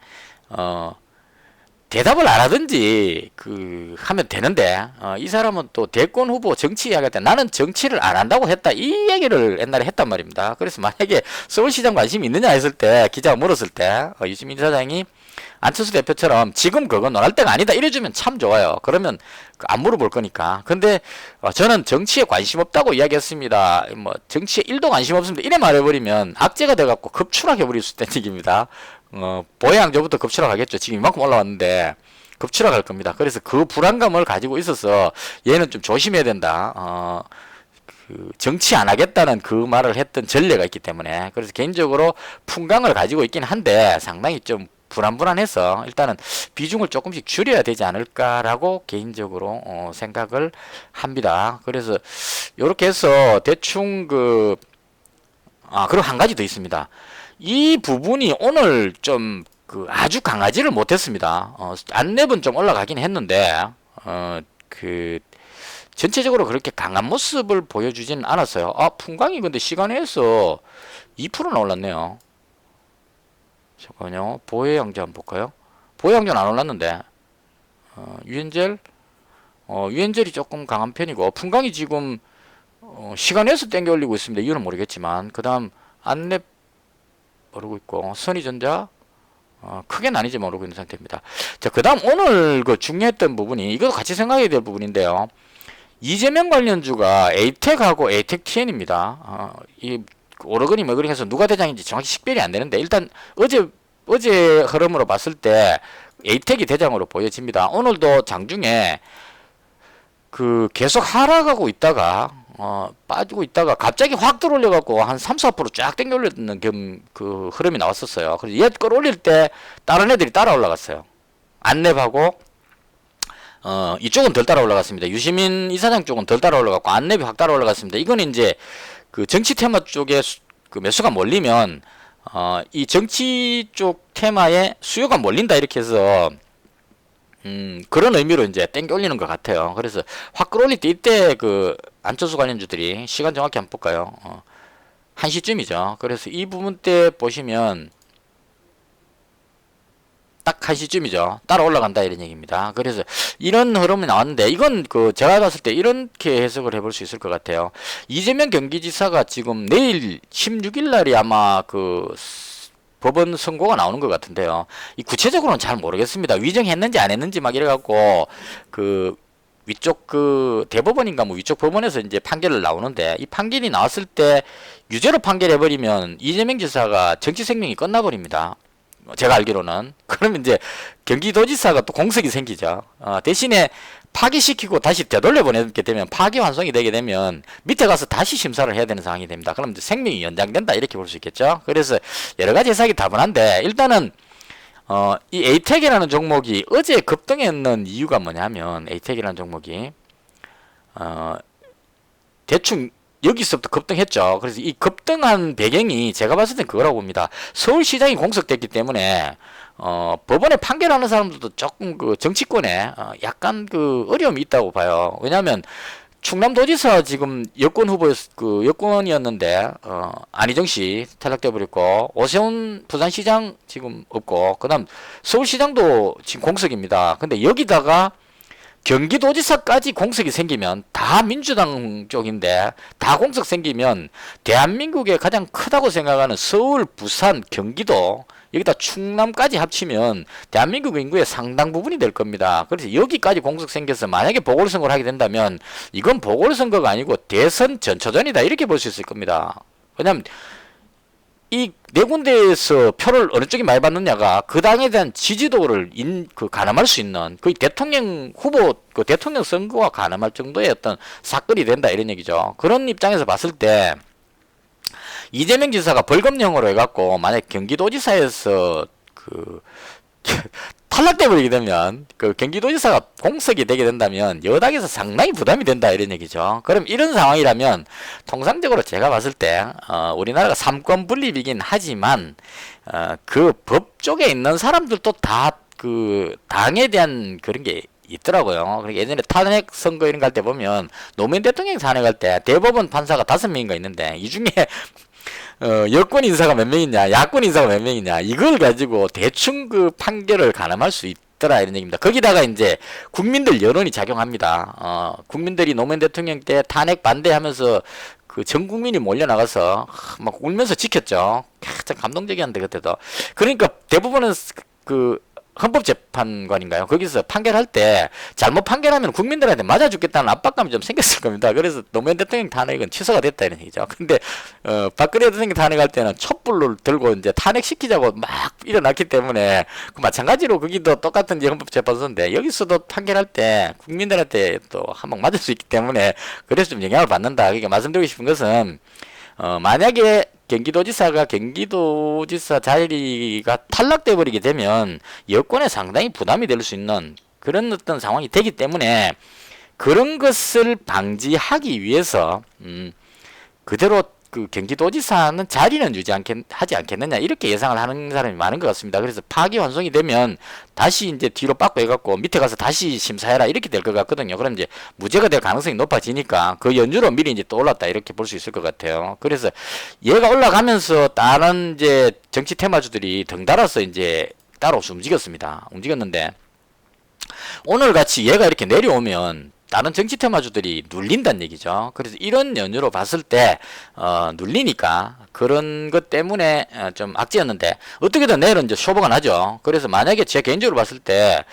대답을 안 하든지 하면 되는데 이 사람은 또 대권 후보 정치 이야기할 때 나는 정치를 안 한다고 했다 이 얘기를 옛날에 했단 말입니다. 그래서 만약에 서울시장 관심이 있느냐 했을 때 기자가 물었을 때 유시민 이사장이 안철수 대표처럼 지금 그건 논할 때가 아니다 이래주면 참 좋아요. 그러면 안 물어볼 거니까. 근데 저는 정치에 관심 없다고 이야기했습니다. 뭐 정치에 1도 관심 없습니다. 이래 말해버리면 악재가 돼갖고 급추락해버릴 수 있다는 얘기입니다. 보혜양조부터 급추락하겠죠. 지금 이만큼 올라왔는데 급추락할 겁니다. 그래서 그 불안감을 가지고 있어서 얘는 좀 조심해야 된다. 정치 안 하겠다는 그 말을 했던 전례가 있기 때문에 그래서 개인적으로 풍광을 가지고 있긴 한데 상당히 좀 불안해서 일단은 비중을 조금씩 줄여야 되지 않을까라고 개인적으로 생각을 합니다. 그래서 이렇게 해서 대충 그리고 한 가지 더 있습니다. 이 부분이 오늘 좀 아주 강하지를 못했습니다. 안랩은 좀 올라가긴 했는데 전체적으로 그렇게 강한 모습을 보여주지는 않았어요. 풍광이 근데 시간에서 2%나 올랐네요. 잠깐만요. 보혜양조 한번 볼까요? 보혜양조는 안 올랐는데 유엔젤 유엔젤이 조금 강한 편이고 풍광이 지금 시간에서 땡겨 올리고 있습니다. 이유는 모르겠지만 그 다음 안랩 오르고 있고 선의전자 크게 나뉘지 모르고 있는 상태입니다. 자, 그 다음 오늘 중요했던 부분이 이것도 같이 생각해야 될 부분인데요. 이재명 관련주가 에이텍하고 에이텍 TN입니다. 이 오르거니 뭐거니 해서 누가 대장인지 정확히 식별이 안 되는데 일단 어제 흐름으로 봤을 때 에이텍이 대장으로 보여집니다. 오늘도 장중에 계속 하락하고 있다가 빠지고 있다가 갑자기 확 들어올려갖고 한 3~4%쫙 땡겨 올렸는 그 흐름이 나왔었어요. 그래서 얘 끌어올릴 때 다른 애들이 따라 올라갔어요. 안랩하고 이쪽은 덜 따라 올라갔습니다. 유시민 이사장 쪽은 덜 따라 올라갔고 안랩이 확 따라 올라갔습니다. 이건 이제 정치 테마 쪽에 매수가 몰리면 이 정치 쪽 테마에 수요가 몰린다 이렇게 해서 그런 의미로 이제 땡겨 올리는 것 같아요. 그래서 확 끌어올릴 때 이때 안철수 관련주들이 시간 정확히 한번 볼까요? 1시쯤이죠. 그래서 이 부분 때 보시면 딱 1시쯤이죠. 따라 올라간다 이런 얘기입니다. 그래서 이런 흐름이 나왔는데 이건 제가 봤을 때 이렇게 해석을 해볼 수 있을 것 같아요. 이재명 경기지사가 지금 내일 16일 날이 아마 법원 선고가 나오는 것 같은데요. 이 구체적으로는 잘 모르겠습니다. 위정했는지 안 했는지 막 이래갖고 위쪽 대법원인가 뭐 위쪽 법원에서 이제 판결을 나오는데 이 판결이 나왔을 때 유죄로 판결해버리면 이재명 지사가 정치 생명이 끝나버립니다. 제가 알기로는. 그러면 이제 경기도지사가 또 공석이 생기죠. 대신에 파기시키고 다시 되돌려 보내게 되면 파기 환송이 되게 되면 밑에 가서 다시 심사를 해야 되는 상황이 됩니다. 그럼 이제 생명이 연장된다 이렇게 볼 수 있겠죠. 그래서 여러 가지 해석이 다분한데 일단은 이 에이텍이라는 종목이 어제 급등했는 이유가 뭐냐면 에이텍이라는 종목이 대충 여기서부터 급등했죠. 그래서 이 급등한 배경이 제가 봤을 땐 그거라고 봅니다. 서울시장이 공석됐기 때문에 법원에 판결하는 사람들도 조금 그 정치권에 약간 그 어려움이 있다고 봐요. 왜냐하면 충남도지사 지금 여권 후보 그 여권이었는데 안희정 씨 탈락돼 버렸고 오세훈 부산시장 지금 없고 그다음 서울시장도 지금 공석입니다. 근데 여기다가 경기도지사까지 공석이 생기면 다 민주당 쪽인데 다 공석 생기면 대한민국의 가장 크다고 생각하는 서울, 부산, 경기도 여기다 충남까지 합치면 대한민국 인구의 상당 부분이 될 겁니다. 그래서 여기까지 공석 생겨서 만약에 보궐선거를 하게 된다면 이건 보궐선거가 아니고 대선 전초전이다 이렇게 볼 수 있을 겁니다. 왜냐하면 이 네 군데에서 표를 어느 쪽이 많이 받느냐가 그 당에 대한 지지도를 가늠할 수 있는 그 대통령 후보 그 대통령 선거와 가늠할 정도의 어떤 사건이 된다 이런 얘기죠. 그런 입장에서 봤을 때 이재명 지사가 벌금형으로 해갖고 만약 경기도지사에서 그 탈락돼 버리게 되면 그 경기도지사가 공석이 되게 된다면 여당에서 상당히 부담이 된다 이런 얘기죠. 그럼 이런 상황이라면 통상적으로 제가 봤을 때 우리나라가 삼권 분립이긴 하지만 그 법 쪽에 있는 사람들도 다 그 당에 대한 그런 게 있더라고요. 그러니까 예전에 탄핵 선거 이런 거 할 때 보면 노무현 대통령이 탄핵할 때 대법원 판사가 5명인가 있는데 이 중에 여권 인사가 몇 명이냐, 야권 인사가 몇 명이냐, 이걸 가지고 대충 그 판결을 가늠할 수 있더라, 이런 얘기입니다. 거기다가 이제 국민들 여론이 작용합니다. 국민들이 노무현 대통령 때 탄핵 반대하면서 그 전 국민이 몰려나가서 막 울면서 지켰죠. 참 감동적이었는데, 그때도. 그러니까 대부분은 그 헌법재판관인가요? 거기서 판결할 때 잘못 판결하면 국민들한테 맞아 죽겠다는 압박감이 좀 생겼을 겁니다. 그래서 노무현 대통령 탄핵은 취소가 됐다 이런 얘기죠. 근데 박근혜 대통령 탄핵할 때는 촛불을 들고 이제 탄핵시키자고 막 일어났기 때문에 그 마찬가지로 거기도 똑같은 이제 헌법재판소인데 여기서도 판결할 때 국민들한테 또 한 방 맞을 수 있기 때문에 그래서 좀 영향을 받는다. 그러니까 말씀드리고 싶은 것은 만약에 경기도지사 자리가 탈락돼 버리게 되면 여권에 상당히 부담이 될 수 있는 그런 어떤 상황이 되기 때문에 그런 것을 방지하기 위해서 그대로 그 경기도지사는 자리는 하지 않겠느냐 이렇게 예상을 하는 사람이 많은 것 같습니다. 그래서 파기환송이 되면 다시 이제 뒤로 빠꾸 해갖고 밑에 가서 다시 심사해라 이렇게 될 것 같거든요. 그럼 이제 무죄가 될 가능성이 높아지니까 그 연주로 미리 이제 또 올랐다 이렇게 볼 수 있을 것 같아요. 그래서 얘가 올라가면서 다른 이제 정치 테마주들이 덩달아서 이제 따로 움직였는데 오늘 같이 얘가 이렇게 내려오면 다른 정치 테마주들이 눌린다는 얘기죠. 그래서 이런 연유로 봤을 때 눌리니까 그런 것 때문에 좀 악재였는데 어떻게든 내일은 이제 쇼부가 나죠. 그래서 만약에 제 개인적으로 봤을 때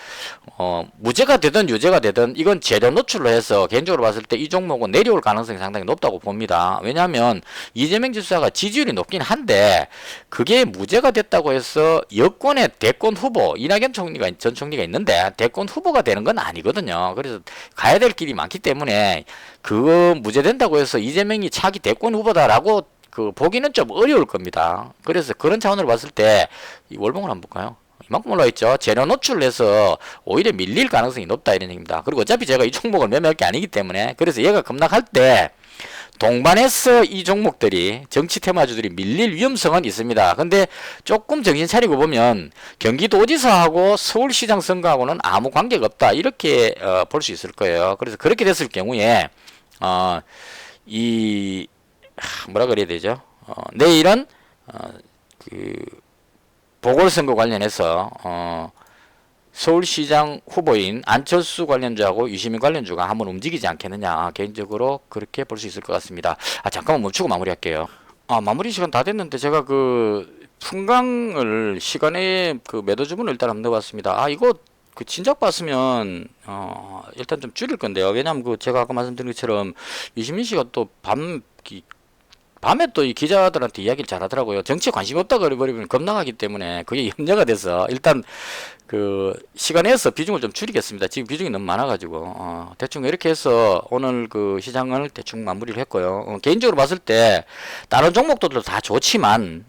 무죄가 되든 유죄가 되든 이건 재료 노출로 해서 개인적으로 봤을 때 이 종목은 내려올 가능성이 상당히 높다고 봅니다. 왜냐하면 이재명 지사가 지지율이 높긴 한데 그게 무죄가 됐다고 해서 여권의 대권 후보 이낙연 전 총리가 있는데 대권 후보가 되는 건 아니거든요. 그래서 가야 될 길이 많기 때문에 그거 무죄된다고 해서 이재명이 차기 대권 후보다라고 그 보기는 좀 어려울 겁니다. 그래서 그런 차원으로 봤을 때 이 월봉을 한번 볼까요? 이만큼 올라있죠. 재료 노출해서 오히려 밀릴 가능성이 높다 이런 얘기입니다. 그리고 어차피 제가 이 종목을 매매할 게 아니기 때문에 그래서 얘가 급락할 때 동반해서 이 종목들이 정치 테마주들이 밀릴 위험성은 있습니다. 근데 조금 정신 차리고 보면 경기도지사하고 서울시장 선거하고는 아무 관계가 없다 이렇게 볼 수 있을 거예요. 그래서 그렇게 됐을 경우에 뭐라 그래야 되죠? 내일은 그 보궐선거 관련해서 서울시장 후보인 안철수 관련주하고 유시민 관련주가 한번 움직이지 않겠느냐 개인적으로 그렇게 볼 수 있을 것 같습니다. 잠깐만 멈추고 마무리할게요. 마무리 시간 다 됐는데 제가 그 풍강을 시간에 그 매도 주문을 일단 한번 넣어봤습니다. 이거 그 진작 봤으면 일단 좀 줄일 건데요. 왜냐면 그 제가 아까 말씀드린 것처럼 유시민 씨가 또 밤에 또 이 기자들한테 이야기를 잘 하더라고요. 정치에 관심 없다 그래버리면 겁나가기 때문에 그게 염려가 돼서 일단 그 시간에서 비중을 좀 줄이겠습니다. 지금 비중이 너무 많아가지고 대충 이렇게 해서 오늘 그 시장을 대충 마무리를 했고요. 개인적으로 봤을 때 다른 종목들도 다 좋지만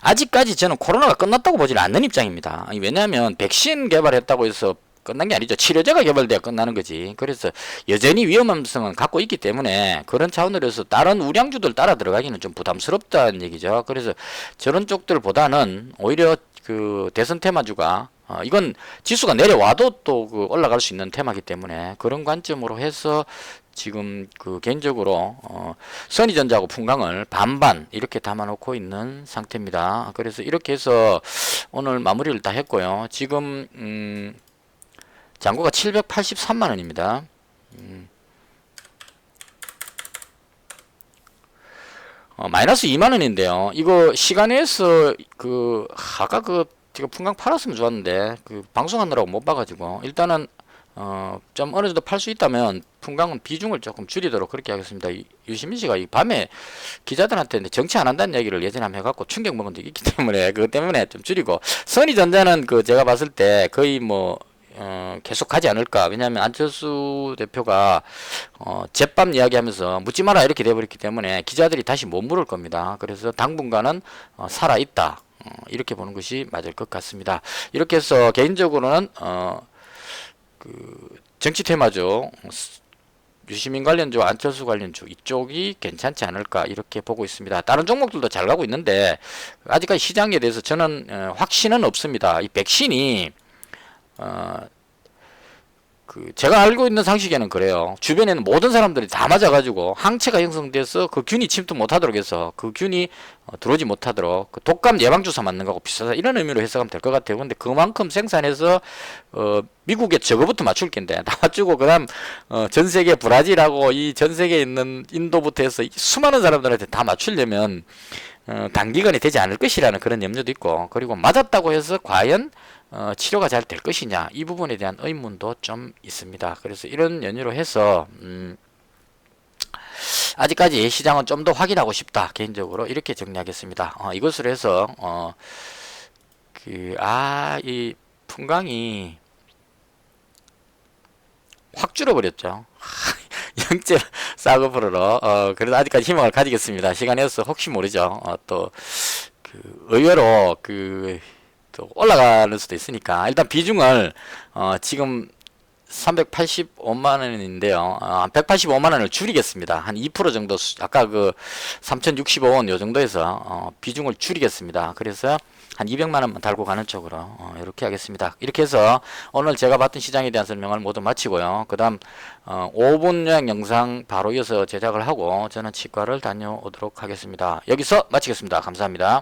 아직까지 저는 코로나가 끝났다고 보지는 않는 입장입니다. 왜냐하면 백신 개발했다고 해서 끝난 게 아니죠. 치료제가 개발돼야 끝나는 거지. 그래서 여전히 위험성은 갖고 있기 때문에 그런 차원으로 해서 다른 우량주들 따라 들어가기는 좀 부담스럽다는 얘기죠. 그래서 저런 쪽들보다는 오히려 그 대선 테마주가 이건 지수가 내려와도 또 그 올라갈 수 있는 테마기 때문에 그런 관점으로 해서 지금 그 개인적으로 선의전자하고 풍강을 반반 이렇게 담아놓고 있는 상태입니다. 그래서 이렇게 해서 오늘 마무리를 다 했고요. 지금 잔고가 783만원입니다. 마이너스 2만원인데요. 이거 시간에서 그 아까 그 제가 풍강 팔았으면 좋았는데 그 방송하느라고 못 봐가지고 일단은 좀 어느 정도 팔 수 있다면 풍강은 비중을 조금 줄이도록 그렇게 하겠습니다. 유시민 씨가 이 밤에 기자들한테 정치 안 한다는 얘기를 예전에 한번 해갖고 충격 먹은 적이 있기 때문에 그것 때문에 좀 줄이고 선의전자는 그 제가 봤을 때 거의 뭐 계속 가지 않을까. 왜냐하면 안철수 대표가 제밥 이야기하면서 묻지 마라 이렇게 돼버렸기 때문에 기자들이 다시 못 물을 겁니다. 그래서 당분간은 살아있다. 이렇게 보는 것이 맞을 것 같습니다. 이렇게 해서 개인적으로는 그 정치 테마죠. 유시민 관련주, 안철수 관련주 이쪽이 괜찮지 않을까 이렇게 보고 있습니다. 다른 종목들도 잘 가고 있는데 아직까지 시장에 대해서 저는 확신은 없습니다. 이 백신이 그 제가 알고 있는 상식에는 그래요. 주변에는 모든 사람들이 다 맞아가지고 항체가 형성돼서 그 균이 침투 못하도록 해서 그 균이 들어오지 못하도록 그 독감 예방주사 맞는 거하고 비슷하다 이런 의미로 해석하면 될 것 같아요. 근데 그만큼 생산해서 미국에 저거부터 맞출 겐데 다 맞추고 그다음 전 세계 브라질하고 이 전 세계에 있는 인도부터 해서 수많은 사람들한테 다 맞추려면 단기간에 되지 않을 것이라는 그런 염려도 있고 그리고 맞았다고 해서 과연 치료가 잘 될 것이냐 이 부분에 대한 의문도 좀 있습니다. 그래서 이런 연유로 해서 아직까지 시장은 좀 더 확인하고 싶다 개인적으로 이렇게 정리하겠습니다. 이것으로 해서 이 풍강이 확 줄어버렸죠. 0.49%로 그래서 아직까지 희망을 가지겠습니다. 시간에서 혹시 모르죠. 또 그 의외로 또 올라가는 수도 있으니까 일단 비중을 지금 385만원인데요. 185만원을 줄이겠습니다. 한 2% 정도 아까 그 3065원 요 정도에서 비중을 줄이겠습니다. 그래서 한 200만원만 달고 가는 쪽으로 이렇게 하겠습니다. 이렇게 해서 오늘 제가 봤던 시장에 대한 설명을 모두 마치고요. 그 다음 5분 요약 영상 바로 이어서 제작을 하고 저는 치과를 다녀오도록 하겠습니다. 여기서 마치겠습니다. 감사합니다.